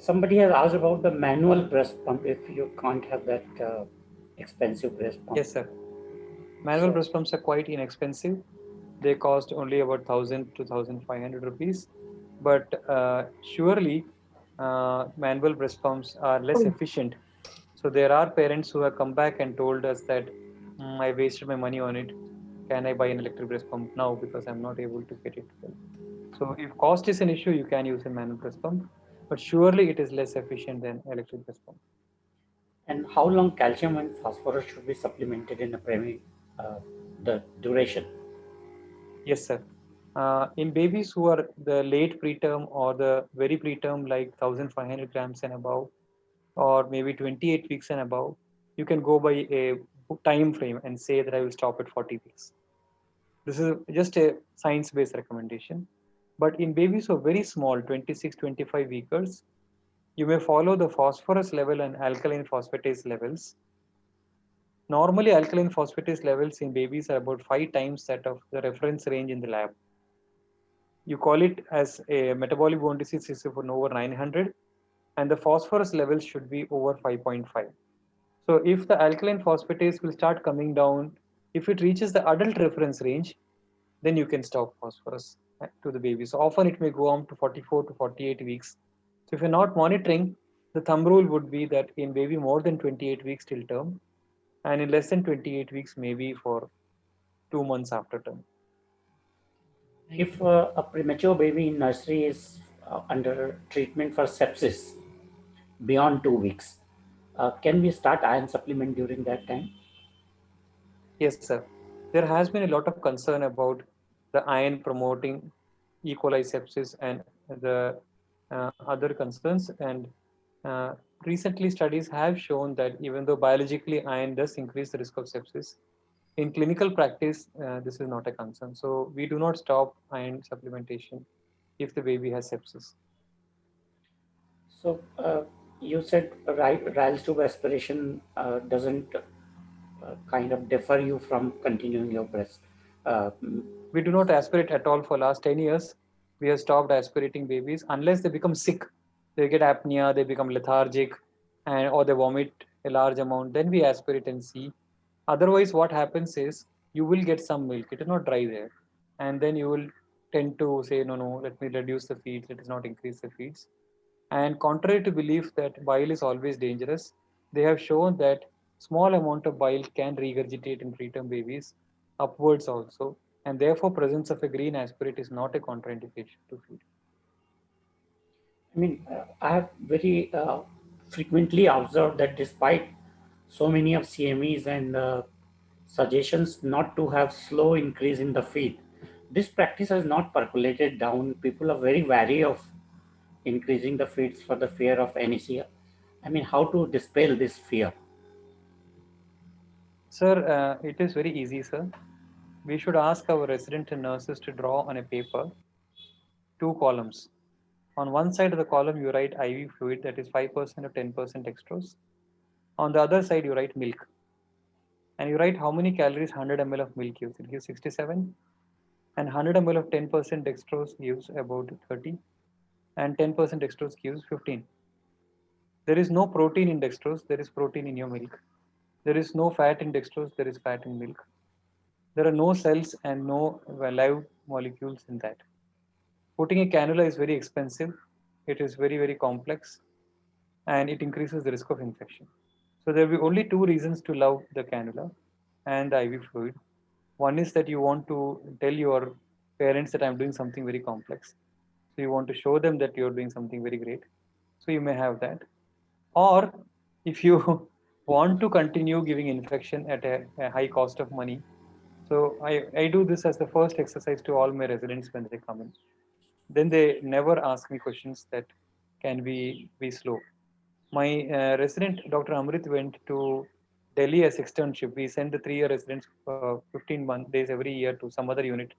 Somebody has asked about the manual breast pump if you can't have that expensive breast pump. Yes, sir. Manual breast pumps are quite inexpensive. They cost only about 1,000 to 1,500 rupees. But surely, manual breast pumps are less efficient. So there are parents who have come back and told us that I wasted my money on it. Can I buy an electric breast pump now because I'm not able to get it? So if cost is an issue, you can use a manual breast pump, but surely it is less efficient than electric breast pump. And how long calcium and phosphorus should be supplemented in the duration? Yes, sir. In babies who are the late preterm or the very preterm, like 1,500 grams and above, or maybe 28 weeks and above, you can go by a time frame and say that I will stop at 40 weeks. This is just a science-based recommendation. But in babies who are very small, 26, 25 weekers, you may follow the phosphorus level and alkaline phosphatase levels. Normally, alkaline phosphatase levels in babies are about 5 times that of the reference range in the lab. You call it as a metabolic bone disease is over 900, and the phosphorus levels should be over 5.5. So if the alkaline phosphatase will start coming down, if it reaches the adult reference range, then you can stop phosphorus to the baby. So often it may go on to 44 to 48 weeks. So if you're not monitoring, the thumb rule would be that in baby more than 28 weeks till term, and in less than 28 weeks, maybe for 2 months after term. If a premature baby in nursery is under treatment for sepsis beyond 2 weeks, can we start iron supplement during that time? Yes, sir. There has been a lot of concern about the iron promoting E. coli sepsis and the other concerns. And recently, studies have shown that even though biologically iron does increase the risk of sepsis, in clinical practice, this is not a concern. So we do not stop iron supplementation if the baby has sepsis. So you said Ryle's tube aspiration doesn't kind of defer you from continuing your breast. We do not aspirate at all for last 10 years. We have stopped aspirating babies unless they become sick. They get apnea, they become lethargic, and or they vomit a large amount. Then we aspirate and see. Otherwise, what happens is you will get some milk. It is not dry there, and then you will tend to say, no, no, let me reduce the feeds. Let us not increase the feeds. And contrary to belief that bile is always dangerous, they have shown that small amount of bile can regurgitate in preterm babies upwards also, and therefore presence of a green aspirate is not a contraindication to feed. I mean, I have very frequently observed that despite so many of CMEs and suggestions not to have slow increase in the feed, this practice has not percolated down. People are very wary of increasing the feeds for the fear of NEC. I mean, how to dispel this fear? Sir, it is very easy, sir. We should ask our resident and nurses to draw on a paper 2 columns. On one side of the column, you write IV fluid, that is 5% or 10% dextrose. On the other side, you write milk. And you write how many calories 100 ml of milk gives. It gives 67. And 100 ml of 10% dextrose gives about 30. And 10% dextrose gives 15. There is no protein in dextrose, there is protein in your milk. There is no fat in dextrose, there is fat in milk. There are no cells and no live molecules in that. Putting a cannula is very expensive. It is very, very complex, and it increases the risk of infection. So there will be only 2 reasons to love the cannula and the IV fluid. One is that you want to tell your parents that I'm doing something very complex. So you want to show them that you're doing something very great. So you may have that. Or if you want to continue giving infection at a high cost of money. So I do this as the first exercise to all my residents when they come in. Then they never ask me questions that can be slow. My resident, Dr. Amrit, went to Delhi as externship. We send the 3-year residents 15 days every year to some other unit.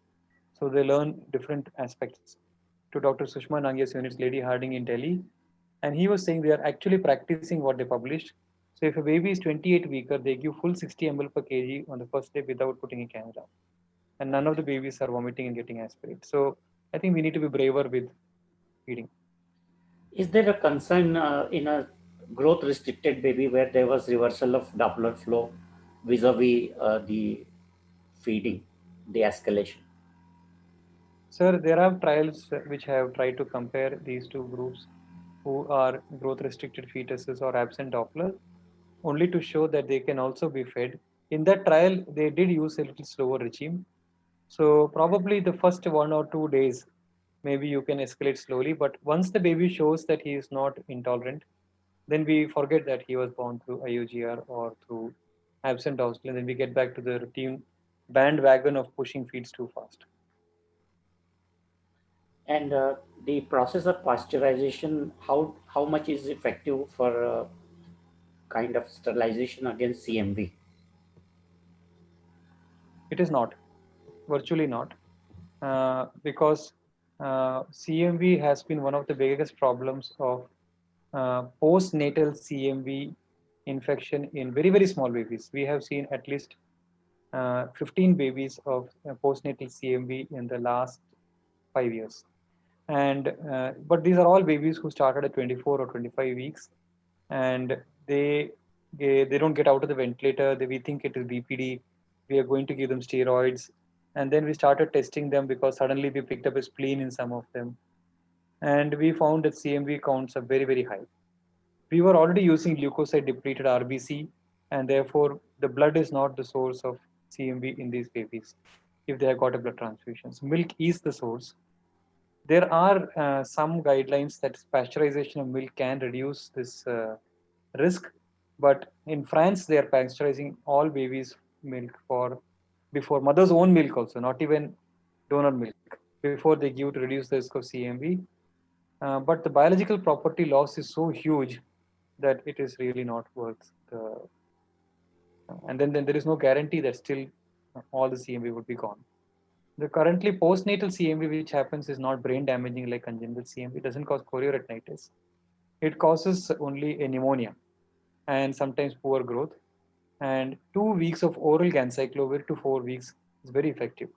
So they learn different aspects. To Dr. Sushma Nangia's units, Lady Harding in Delhi. And he was saying they are actually practicing what they published. So if a baby is 28 weeker, they give full 60 ml per kg on the first day without putting a cannula. And none of the babies are vomiting and getting aspirate. So I think we need to be braver with feeding. Is there a concern in a growth restricted baby where there was reversal of Doppler flow vis-a-vis the feeding, the escalation? Sir, there are trials which have tried to compare these two groups who are growth restricted fetuses or absent Doppler, only to show that they can also be fed. In that trial, they did use a little slower regime. So probably the first 1 or 2 days, maybe you can escalate slowly. But once the baby shows that he is not intolerant, then we forget that he was born through IUGR or through absent Doppler, and then we get back to the routine bandwagon of pushing feeds too fast. And the process of pasteurization, how much is effective for kind of sterilization against CMV? It is not, virtually not, because CMV has been one of the biggest problems of postnatal CMV infection in very, very small babies. We have seen at least 15 babies of postnatal CMV in the last 5 years. And but these are all babies who started at 24 or 25 weeks, and they don't get out of the ventilator. We think it is BPD. We are going to give them steroids, and then we started testing them because suddenly we picked up a spleen in some of them, and we found that CMV counts are very, very high. We were already using leukocyte depleted RBC, and therefore the blood is not the source of CMV in these babies if they have got a blood transfusion. So milk is the source. There are some guidelines that pasteurization of milk can reduce this risk, but in France they are pasteurizing all babies' milk for before mother's own milk also, not even donor milk, before they give to reduce the risk of CMV. But the biological property loss is so huge that it is really not worth the. And then there is no guarantee that still all the CMV would be gone. The currently postnatal CMV which happens is not brain damaging like congenital CMV. It doesn't cause chorioretinitis. It causes only a pneumonia and sometimes poor growth. And 2 weeks of oral ganciclovir to 4 weeks is very effective.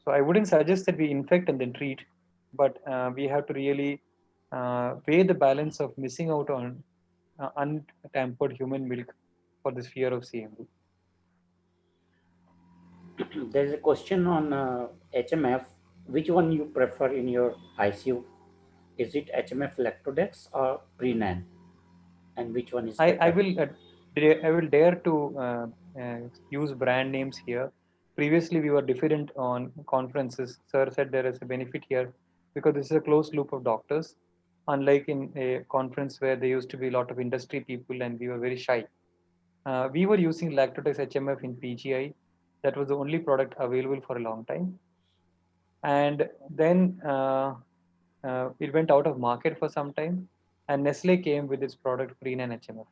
So I wouldn't suggest that we infect and then treat, but we have to really weigh the balance of missing out on untampered human milk for this fear of CMV. There is a question on HMF. Which one you prefer in your ICU? Is it HMF Lactodex or Prenan? And which one is I better? will dare to use brand names here. Previously, we were different on conferences. Sir said there is a benefit here because this is a closed loop of doctors, unlike in a conference where there used to be a lot of industry people and we were very shy. We were using Lactodex HMF in PGI. That was the only product available for a long time. And then it went out of market for some time. And Nestle came with its product Prenan HMF.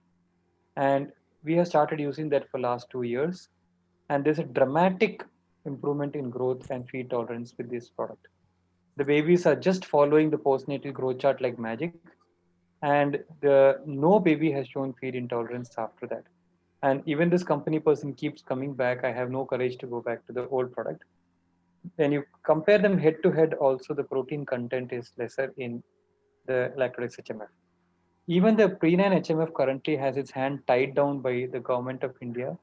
And we have started using that for last 2 years. And there's a dramatic improvement in growth and feed tolerance with this product. The babies are just following the postnatal growth chart like magic. And no baby has shown feed intolerance after that. And even this company person keeps coming back. I have no courage to go back to the old product. When you compare them head to head, also the protein content is lesser in the Lactodex HMF. Even the Prenan HMF currently has its hand tied down by the government of India,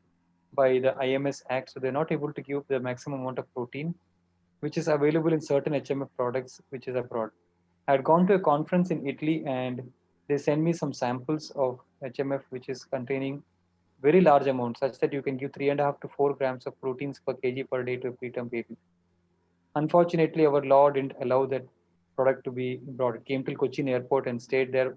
by the IMS Act. So they're not able to give the maximum amount of protein, which is available in certain HMF products, which is abroad. I had gone to a conference in Italy and they sent me some samples of HMF, which is containing very large amounts, such that you can give 3.5 to 4 grams of proteins per kg per day to a preterm baby. Unfortunately, our law didn't allow that product to be brought. It came to Cochin airport and stayed there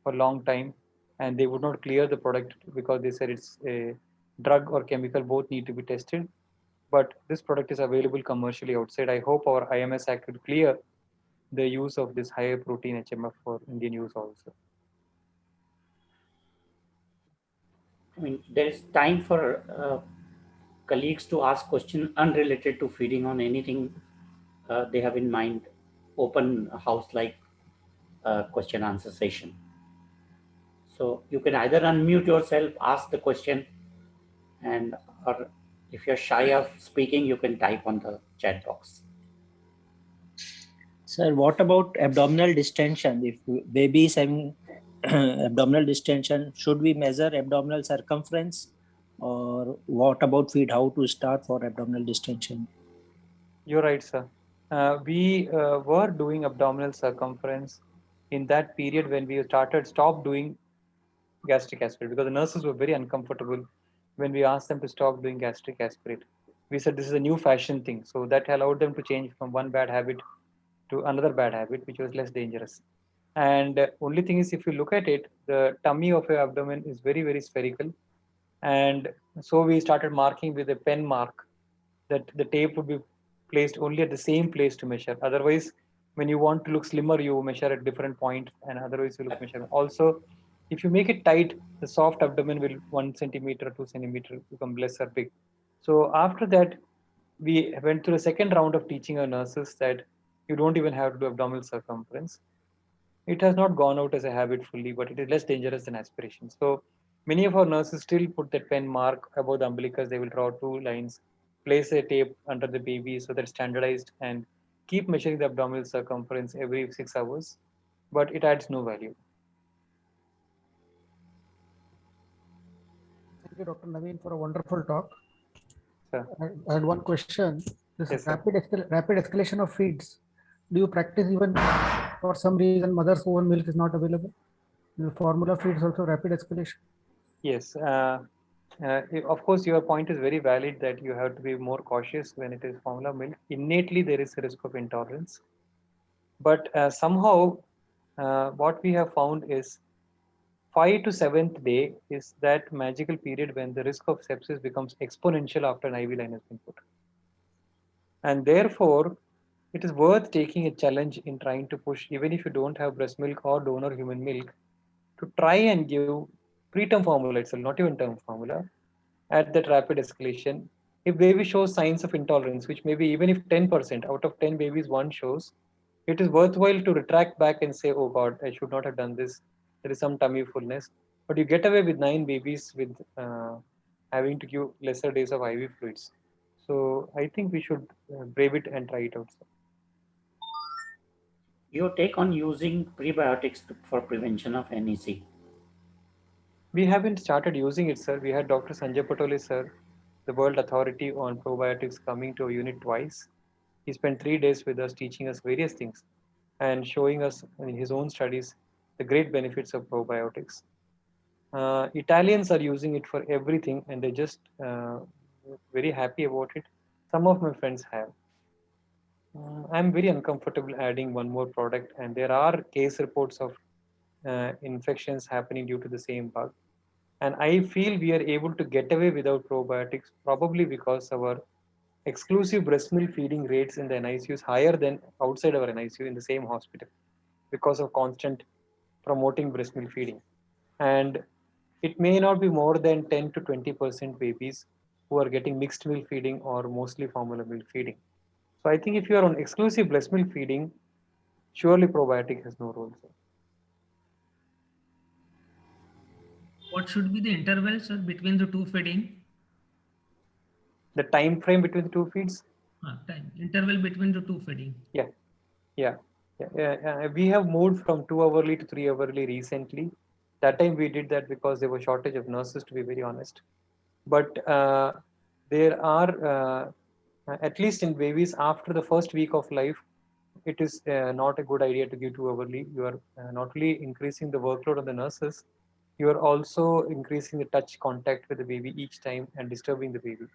for a long time, and they would not clear the product because they said it's a drug or chemical, both need to be tested. But this product is available commercially outside. I hope our IMS Act could clear the use of this higher protein HMF for Indian use also. I mean, there is time for colleagues to ask questions unrelated to feeding on anything they have in mind. Open house like question answer session. So you can either unmute yourself, ask the question, and or if you're shy of speaking, you can type on the chat box. Sir, what about abdominal distension? If baby is having abdominal distension, should we measure abdominal circumference? Or what about feed? How to start for abdominal distension? You're right, sir. We were doing abdominal circumference in that period when we stopped doing gastric aspirate, because the nurses were very uncomfortable when we asked them to stop doing gastric aspirate. We said this is a new fashion thing. So that allowed them to change from one bad habit to another bad habit, which was less dangerous. And only thing is, if you look at it, the tummy of your abdomen is very, very spherical. And so we started marking with a pen mark that the tape would be placed only at the same place to measure. Otherwise, When you want to look slimmer, you measure at different points, and otherwise you look measure. Also, if you make it tight, the soft abdomen will 1 centimeter, 2 centimeter become less or big. So after that, we went through a second round of teaching our nurses that you don't even have to do abdominal circumference. It has not gone out as a habit fully, but it is less dangerous than aspiration. So many of our nurses still put that pen mark above the umbilicus. They will draw 2 lines, place a tape under the baby so that it's standardized, and keep measuring the abdominal circumference every 6 hours, but it adds no value. Thank you, Dr. Naveen, for a wonderful talk. Sir. I had one question. This Yes, sir. rapid escalation of feeds. Do you practice even for some reason mother's own milk is not available? The formula feeds also rapid escalation. Yes. Of course, your point is very valid that you have to be more cautious when it is formula milk. Innately, there is a risk of intolerance. But somehow, what we have found is 5th to 7th day is that magical period when the risk of sepsis becomes exponential after an IV line has been put. And therefore, it is worth taking a challenge in trying to push, even if you don't have breast milk or donor human milk, to try and give preterm formula itself, not even term formula, at that rapid escalation. If baby shows signs of intolerance, which maybe even if 10% out of 10 babies one shows, it is worthwhile to retract back and say, oh God, I should not have done this. There is some tummy fullness. But you get away with 9 babies with having to give lesser days of IV fluids. So I think we should brave it and try it out. Your take on using prebiotics for prevention of NEC? We haven't started using it, sir. We had Dr. Sanjay Patole, sir, the world authority on probiotics, coming to a unit twice. He spent 3 days with us teaching us various things and showing us in his own studies the great benefits of probiotics. Italians are using it for everything and they're just very happy about it. Some of my friends have. I'm very uncomfortable adding one more product, and there are case reports of infections happening due to the same bug. And I feel we are able to get away without probiotics, probably because our exclusive breast milk feeding rates in the NICU is higher than outside our NICU in the same hospital because of constant promoting breast milk feeding. And it may not be more than 10 to 20% babies who are getting mixed milk feeding or mostly formula milk feeding. So I think if you are on exclusive breast milk feeding, surely probiotic has no role. What should be the interval, sir, between the two feeding? The time frame between the two feeds? Time interval between the two feeding. Yeah. We have moved from 2 hourly to 3 hourly recently. That time we did that because there was shortage of nurses, to be very honest. But there are, at least in babies after the first week of life, it is not a good idea to give 2 hourly. You are not only increasing the workload on the nurses, you are also increasing the touch contact with the baby each time and disturbing the baby.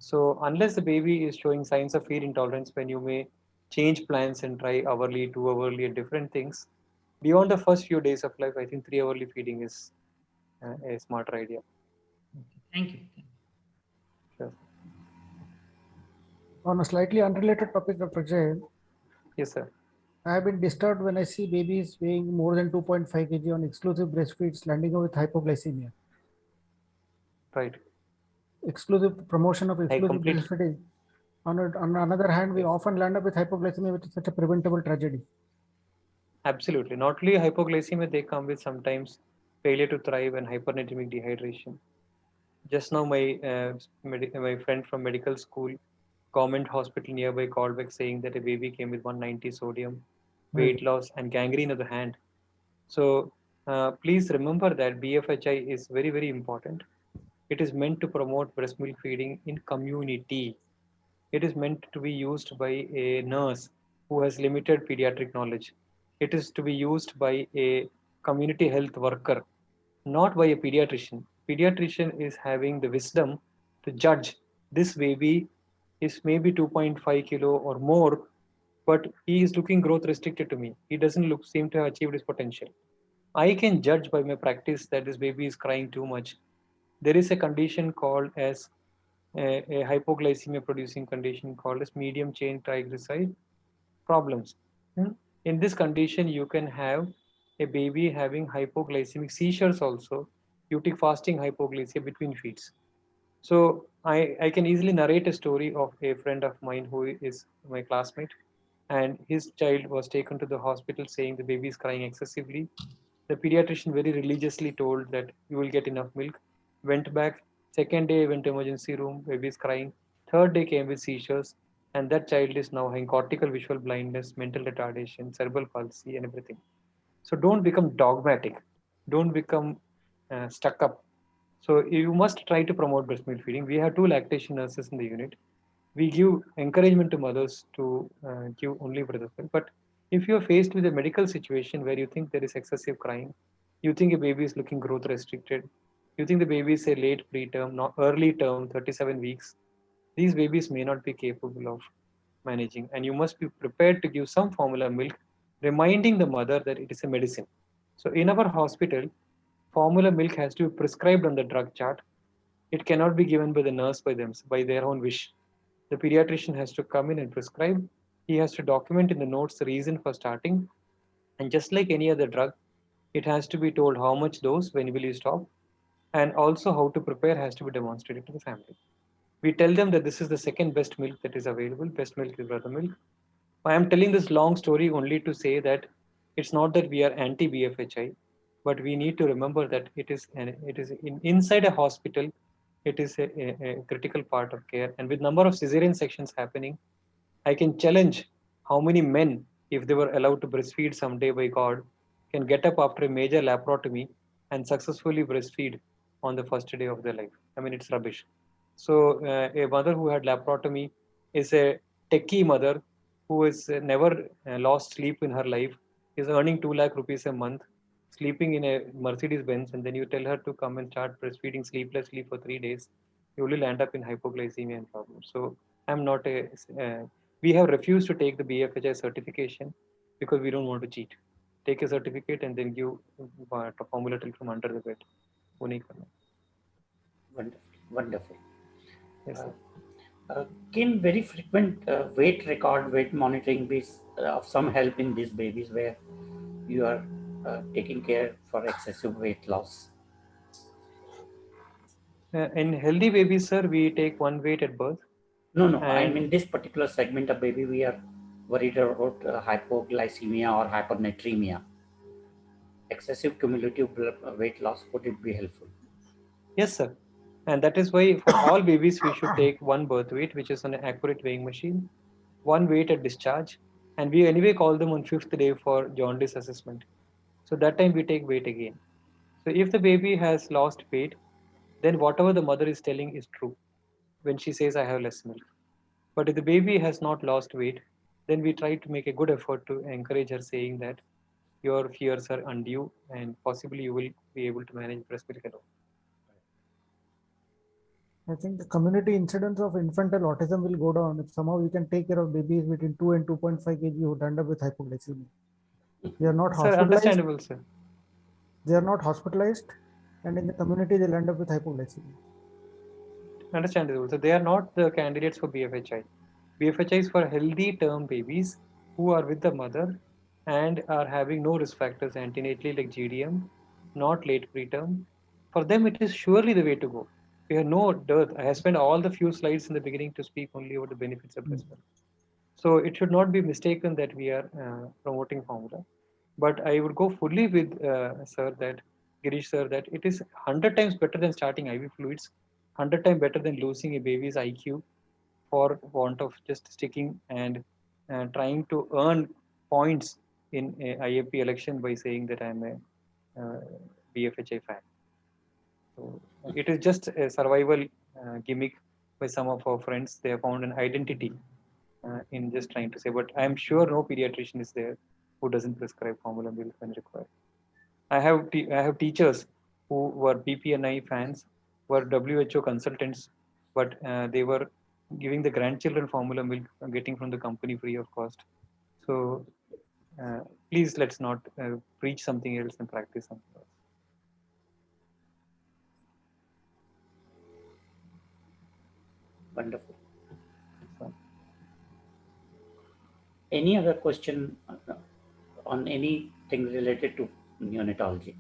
So unless the baby is showing signs of feed intolerance, when you may change plans and try hourly, 2 hourly, and different things, beyond the first few days of life, I think 3 hourly feeding is a smarter idea. Okay. Thank you. Sure. On a slightly unrelated topic, Dr. Jain, Yes, sir. I have been disturbed when I see babies weighing more than 2.5 kg on exclusive breastfeeds landing up with hypoglycemia. Right. Exclusive promotion of exclusive complete- breastfeeding. On another hand, we often land up with hypoglycemia, which is such a preventable tragedy. Absolutely. Not only hypoglycemia, they come with sometimes failure to thrive and hypernatremic dehydration. Just now, my friend from medical school, government hospital nearby, called back saying that a baby came with 190 sodium, weight loss, and gangrene of the hand. So please remember that BFHI is very, very important. It is meant to promote breast milk feeding in community. It is meant to be used by a nurse who has limited pediatric knowledge. It is to be used by a community health worker, not by a pediatrician. Pediatrician is having the wisdom to judge this baby is maybe 2.5 kilo or more, but he is looking growth restricted to me. He doesn't seem to have achieved his potential. I can judge by my practice that this baby is crying too much. There is a condition called as a hypoglycemia producing condition called as medium chain triglyceride problems. In this condition, you can have a baby having hypoglycemic seizures also. You take fasting hypoglycemia between feeds. So I can easily narrate a story of a friend of mine who is my classmate, and his child was taken to the hospital saying the baby is crying excessively. The pediatrician very religiously told that you will get enough milk. Went back. Second day went to emergency room. Baby is crying. Third day came with seizures, and that child is now having cortical visual blindness, mental retardation, cerebral palsy, and everything. So don't become dogmatic. Don't become stuck up. So you must try to promote breast milk feeding. We have two lactation nurses in the unit. We give encouragement to mothers to give only breast milk. But if you're faced with a medical situation where you think there is excessive crying, you think a baby is looking growth restricted, you think the baby is a late preterm, not early term, 37 weeks, these babies may not be capable of managing. And you must be prepared to give some formula milk, reminding the mother that it is a medicine. So in our hospital, formula milk has to be prescribed on the drug chart. It cannot be given by the nurse by their own wish. The pediatrician has to come in and prescribe. He has to document in the notes the reason for starting. And just like any other drug, it has to be told how much dose, when will you stop, and also how to prepare has to be demonstrated to the family. We tell them that this is the second best milk that is available. Best milk is brother milk. I am telling this long story only to say that it's not that we are anti BFHI, but we need to remember that inside a hospital. It is a critical part of care, and with number of cesarean sections happening, I can challenge how many men, if they were allowed to breastfeed someday by God, can get up after a major laparotomy and successfully breastfeed on the first day of their life. I mean, it's rubbish. So a mother who had laparotomy is a techie mother who has never lost sleep in her life, is earning 2 lakh rupees a month, sleeping in a Mercedes Benz, and then you tell her to come and start breastfeeding sleeplessly for 3 days, you will end up in hypoglycemia and problems. So I'm not a. We have refused to take the BFHI certification because we don't want to cheat. Take a certificate and then give formula till from under the bed. वो नहीं करना. Wonderful. Wonderful. Yes, sir. Can very frequent weight record, weight monitoring be of some help in these babies where you are taking care for excessive weight loss? In healthy babies, sir, we take one weight at birth. No. I And mean, this particular segment of baby, we are worried about hypoglycemia or hypernatremia. Excessive cumulative weight loss, would it be helpful? yes, sir. And that is why for all babies, we should take one birth weight, which is an accurate weighing machine, one weight at discharge, and we anyway call them on 5th day for jaundice assessment. So that time we take weight again. So if the baby has lost weight, then whatever the mother is telling is true when she says I have less milk. But if the baby has not lost weight, then we try to make a good effort to encourage her, saying that your fears are undue and possibly you will be able to manage breast milk alone. I think the community incidence of infantile autism will go down if somehow we can take care of babies between 2 and 2.5 kg who end up with hypoglycemia. They are not Sir, hospitalized. understandable, sir. They are not hospitalized, and in the community they'll end up with hypoglycemia. Understandable. So they are not the candidates for BFHI. BFHI is for healthy term babies who are with the mother and are having no risk factors antenatally like GDM, not late preterm. For them, it is surely the way to go. We have no dearth. I have spent all the few slides in the beginning to speak only about the benefits of breast milk. So it should not be mistaken that we are promoting formula. But I would go fully with sir that Girish sir that it is 100 times better than starting IV fluids, 100 times better than losing a baby's IQ for want of just sticking and trying to earn points in a IAP election by saying that I'm a BFHI fan. So it is just a survival gimmick by some of our friends. They have found an identity in just trying to say, but I'm sure no pediatrician is there who doesn't prescribe formula milk when required. I have teachers who were BPNI fans, were WHO consultants, but they were giving the grandchildren formula milk, getting from the company free of cost. So please let's not preach something else and practice something else. Wonderful. Any other question on anything related to neonatology.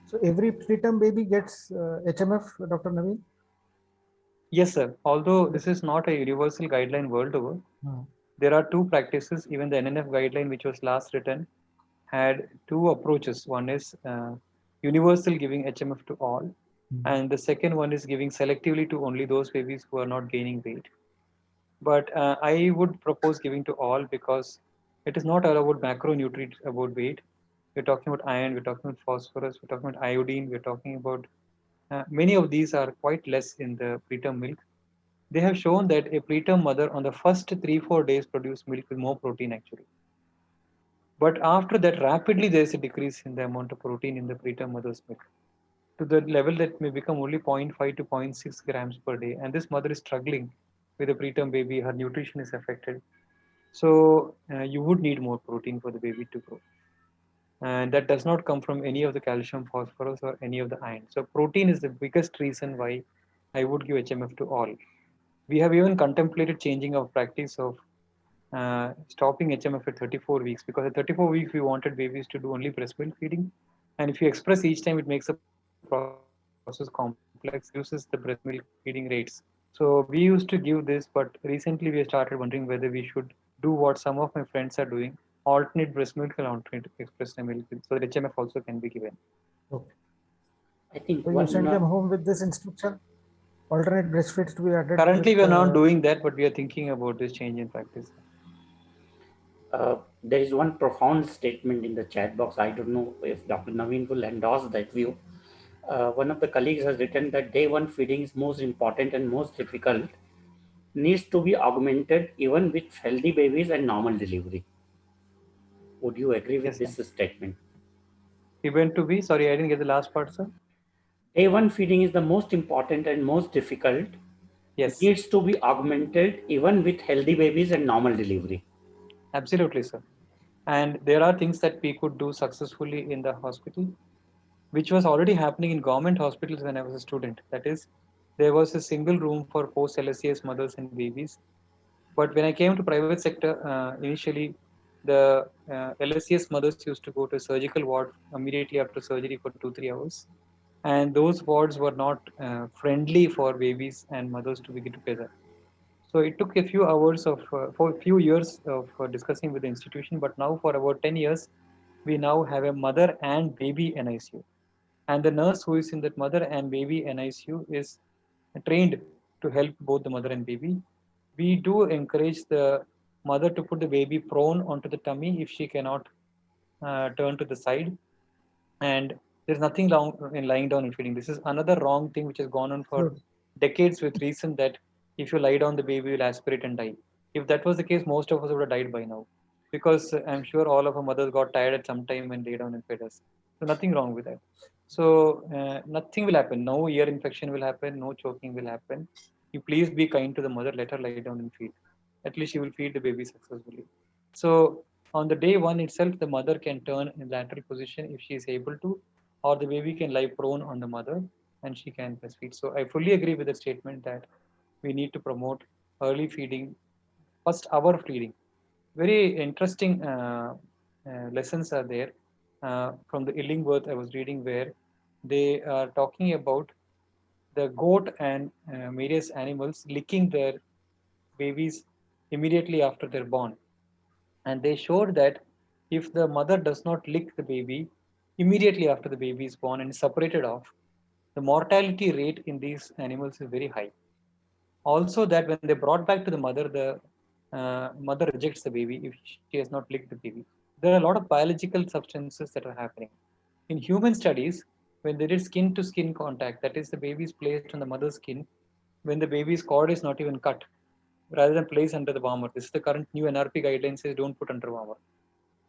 So every preterm baby gets HMF, Dr. Naveen? Yes, sir. Although this is not a universal guideline world over, Hmm. there are two practices. Even the NNF guideline, which was last written, had two approaches. One is universal giving HMF to all, and the second one is giving selectively to only those babies who are not gaining weight. But I would propose giving to all because it is not all about macronutrients about weight. We're talking about iron, we're talking about phosphorus, we're talking about iodine, we're talking about many of these are quite less in the preterm milk. They have shown that a preterm mother on the first 3-4 days produce milk with more protein actually. But after that, rapidly there is a decrease in the amount of protein in the preterm mother's milk to the level that may become only 0.5 to 0.6 grams per day. And this mother is struggling with a preterm baby, her nutrition is affected. So you would need more protein for the baby to grow. And that does not come from any of the calcium, phosphorus, or any of the iron. So protein is the biggest reason why I would give HMF to all. We have even contemplated changing our practice of stopping HMF at 34 weeks because at 34 weeks we wanted babies to do only breast milk feeding, and if you express each time, it makes the process complex, reduces the breast milk feeding rates. So we used to give this, but recently we started wondering whether we should do what some of my friends are doing: alternate breast milk and alternate express milk, so that HMF also can be given. Okay. I think So you send them home with this instruction? Alternate breastfeeds to be added. Currently, we are not doing that, but we are thinking about this change in practice. There is one profound statement in the chat box. I don't know if Dr. Naveen will endorse that view. One of the colleagues has written that day one feeding is most important and most difficult, needs to be augmented even with healthy babies and normal delivery. Would you agree with Yes, this statement? Event to be, sorry, I didn't get the last part, sir. Day one feeding is the most important and most difficult. Yes. Needs to be augmented even with healthy babies and normal delivery. Absolutely, sir. And there are things that we could do successfully in the hospital, which was already happening in government hospitals when I was a student. That is, there was a single room for post LSCS mothers and babies. But when I came to private sector, initially, the LSCS mothers used to go to a surgical ward immediately after surgery for 2-3 hours. And those wards were not friendly for babies and mothers to be together. So it took a few hours for a few years of discussing with the institution, but now for about 10 years, we now have a mother and baby NICU. And the nurse who is in that mother and baby NICU is trained to help both the mother and baby. We do encourage the mother to put the baby prone onto the tummy if she cannot turn to the side. And there's nothing wrong in lying down and feeding. This is another wrong thing which has gone on for decades with reason that if you lie down, the baby will aspirate and die. If that was the case, most of us would have died by now, because I'm sure all of our mothers got tired at some time and lay down and fed us. So nothing wrong with that. So nothing will happen. No ear infection will happen. No choking will happen. You please be kind to the mother. Let her lie down and feed. At least she will feed the baby successfully. So on the day one itself, the mother can turn in lateral position if she is able to, or the baby can lie prone on the mother and she can breastfeed. So I fully agree with the statement that we need to promote early feeding, first hour feeding. Very interesting lessons are there from the Illingworth I was reading, where they are talking about the goat and various animals licking their babies immediately after they're born. And they showed that if the mother does not lick the baby immediately after the baby is born and is separated off, the mortality rate in these animals is very high. Also, that when they brought back to the mother rejects the baby if she has not licked the baby. There are a lot of biological substances that are happening. In human studies, when they did skin to skin contact, that is, the baby is placed on the mother's skin, when the baby's cord is not even cut, rather than placed under the warmer. This is the current new NRP guidelines says don't put under warmer.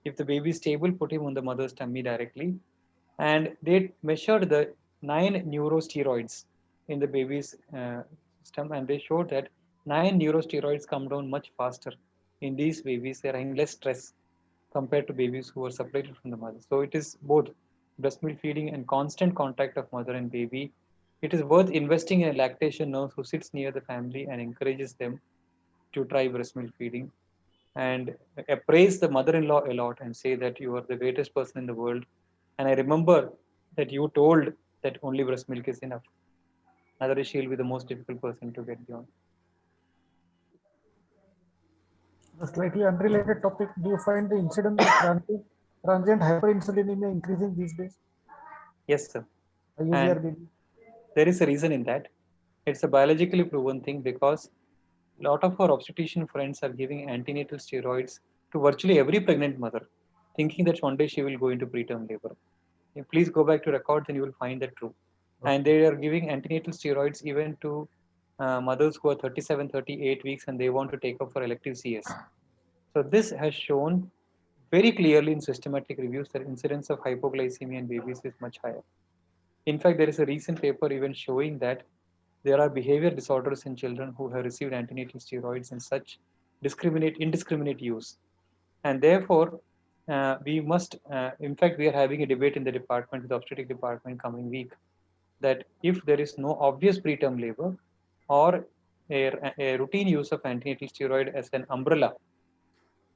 If the baby is stable, put him on the mother's tummy directly. And they measured the 9 neurosteroids in the baby's system, and they showed that 9 neurosteroids come down much faster in these babies. They're having less stress compared to babies who are separated from the mother. So it is both breast milk feeding and constant contact of mother and baby It is worth investing in a lactation nurse who sits near the family and encourages them to try breast milk feeding, and praise the mother-in-law a lot and say that you are the greatest person in the world. And I remember that you told that only breast milk is enough. Otherwise, she'll be the most difficult person to get beyond. A slightly unrelated topic. Do you find the incidence of transient hyperinsulinemia increasing these days? Yes, sir. I use And your baby. there is a reason in that. It's a biologically proven thing because a lot of our obstetrician friends are giving antenatal steroids to virtually every pregnant mother, thinking that one day she will go into preterm labor. Please go back to records and you will find that true. And they are giving antenatal steroids even to mothers who are 37, 38 weeks and they want to take up for elective CS. So this has shown very clearly in systematic reviews that incidence of hypoglycemia in babies is much higher. In fact, there is a recent paper even showing that there are behavior disorders in children who have received antenatal steroids in such indiscriminate use. And therefore, we must, in fact, we are having a debate in the department, the obstetric department coming week, that if there is no obvious preterm labor or a routine use of antenatal steroid as an umbrella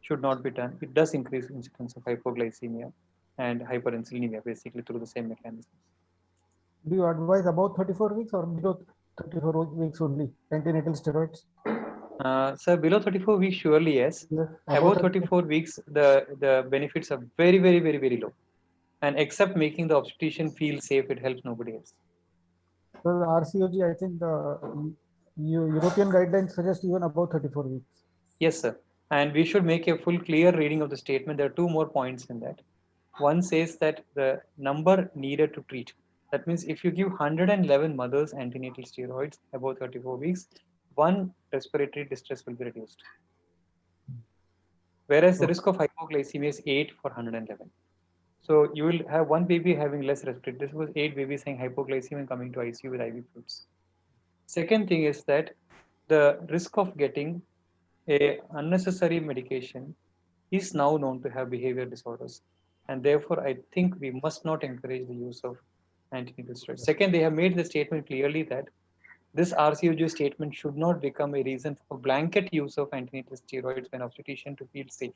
should not be done, it does increase incidence of hypoglycemia and hyperinsulinemia basically through the same mechanisms. Do you advise above 34 weeks or below 34 weeks only antenatal steroids? So below 34 weeks, surely yes. Yes, Above 34 weeks, the benefits are very, very, very, very low. And except making the obstetrician feel safe, it helps nobody else. So the RCOG, I think the European guidelines suggest even above 34 weeks. Yes, sir. And we should make a full clear reading of the statement. There are two more points in that. One says that the number needed to treat. That means if you give 111 mothers antenatal steroids above 34 weeks, one respiratory distress will be reduced. Whereas the risk of hypoglycemia is 8 for 111. So you will have one baby having less respiratory. This was 8 babies having hypoglycemia and coming to ICU with IV fluids. Second thing is that the risk of getting a unnecessary medication is now known to have behavior disorders. And therefore, I think we must not encourage the use of antenatal steroids. Second, they have made the statement clearly that this RCOG statement should not become a reason for blanket use of antenatal steroids when obstetrician to feel safe.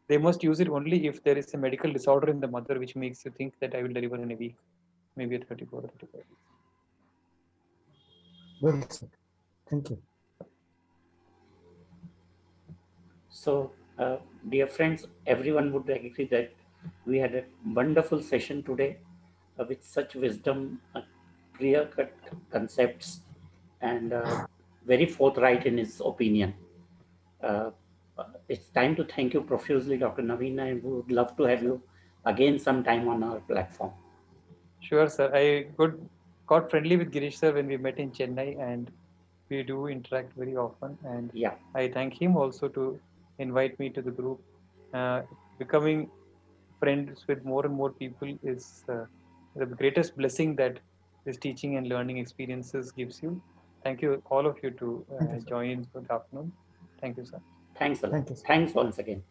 They must use it only if there is a medical disorder in the mother which makes you think that I will deliver in a week, maybe at 34 or 35 weeks. Well said. Thank you. So, dear friends, everyone would agree that we had a wonderful session today with such wisdom, clear-cut concepts, and very forthright in his opinion. It's time to thank you profusely, Dr. Naveen, and we would love to have you again sometime on our platform. Sure, sir. I got friendly with Girish sir when we met in Chennai, and we do interact very often. And Yeah, I thank him also to invite me to the group. Becoming friends with more and more people is the greatest blessing that this teaching and learning experiences gives you. Thank you, all of you, to Thank you, sir. join for the afternoon. Thank you, sir. thanks a lot. Thank you, sir. Thanks once again.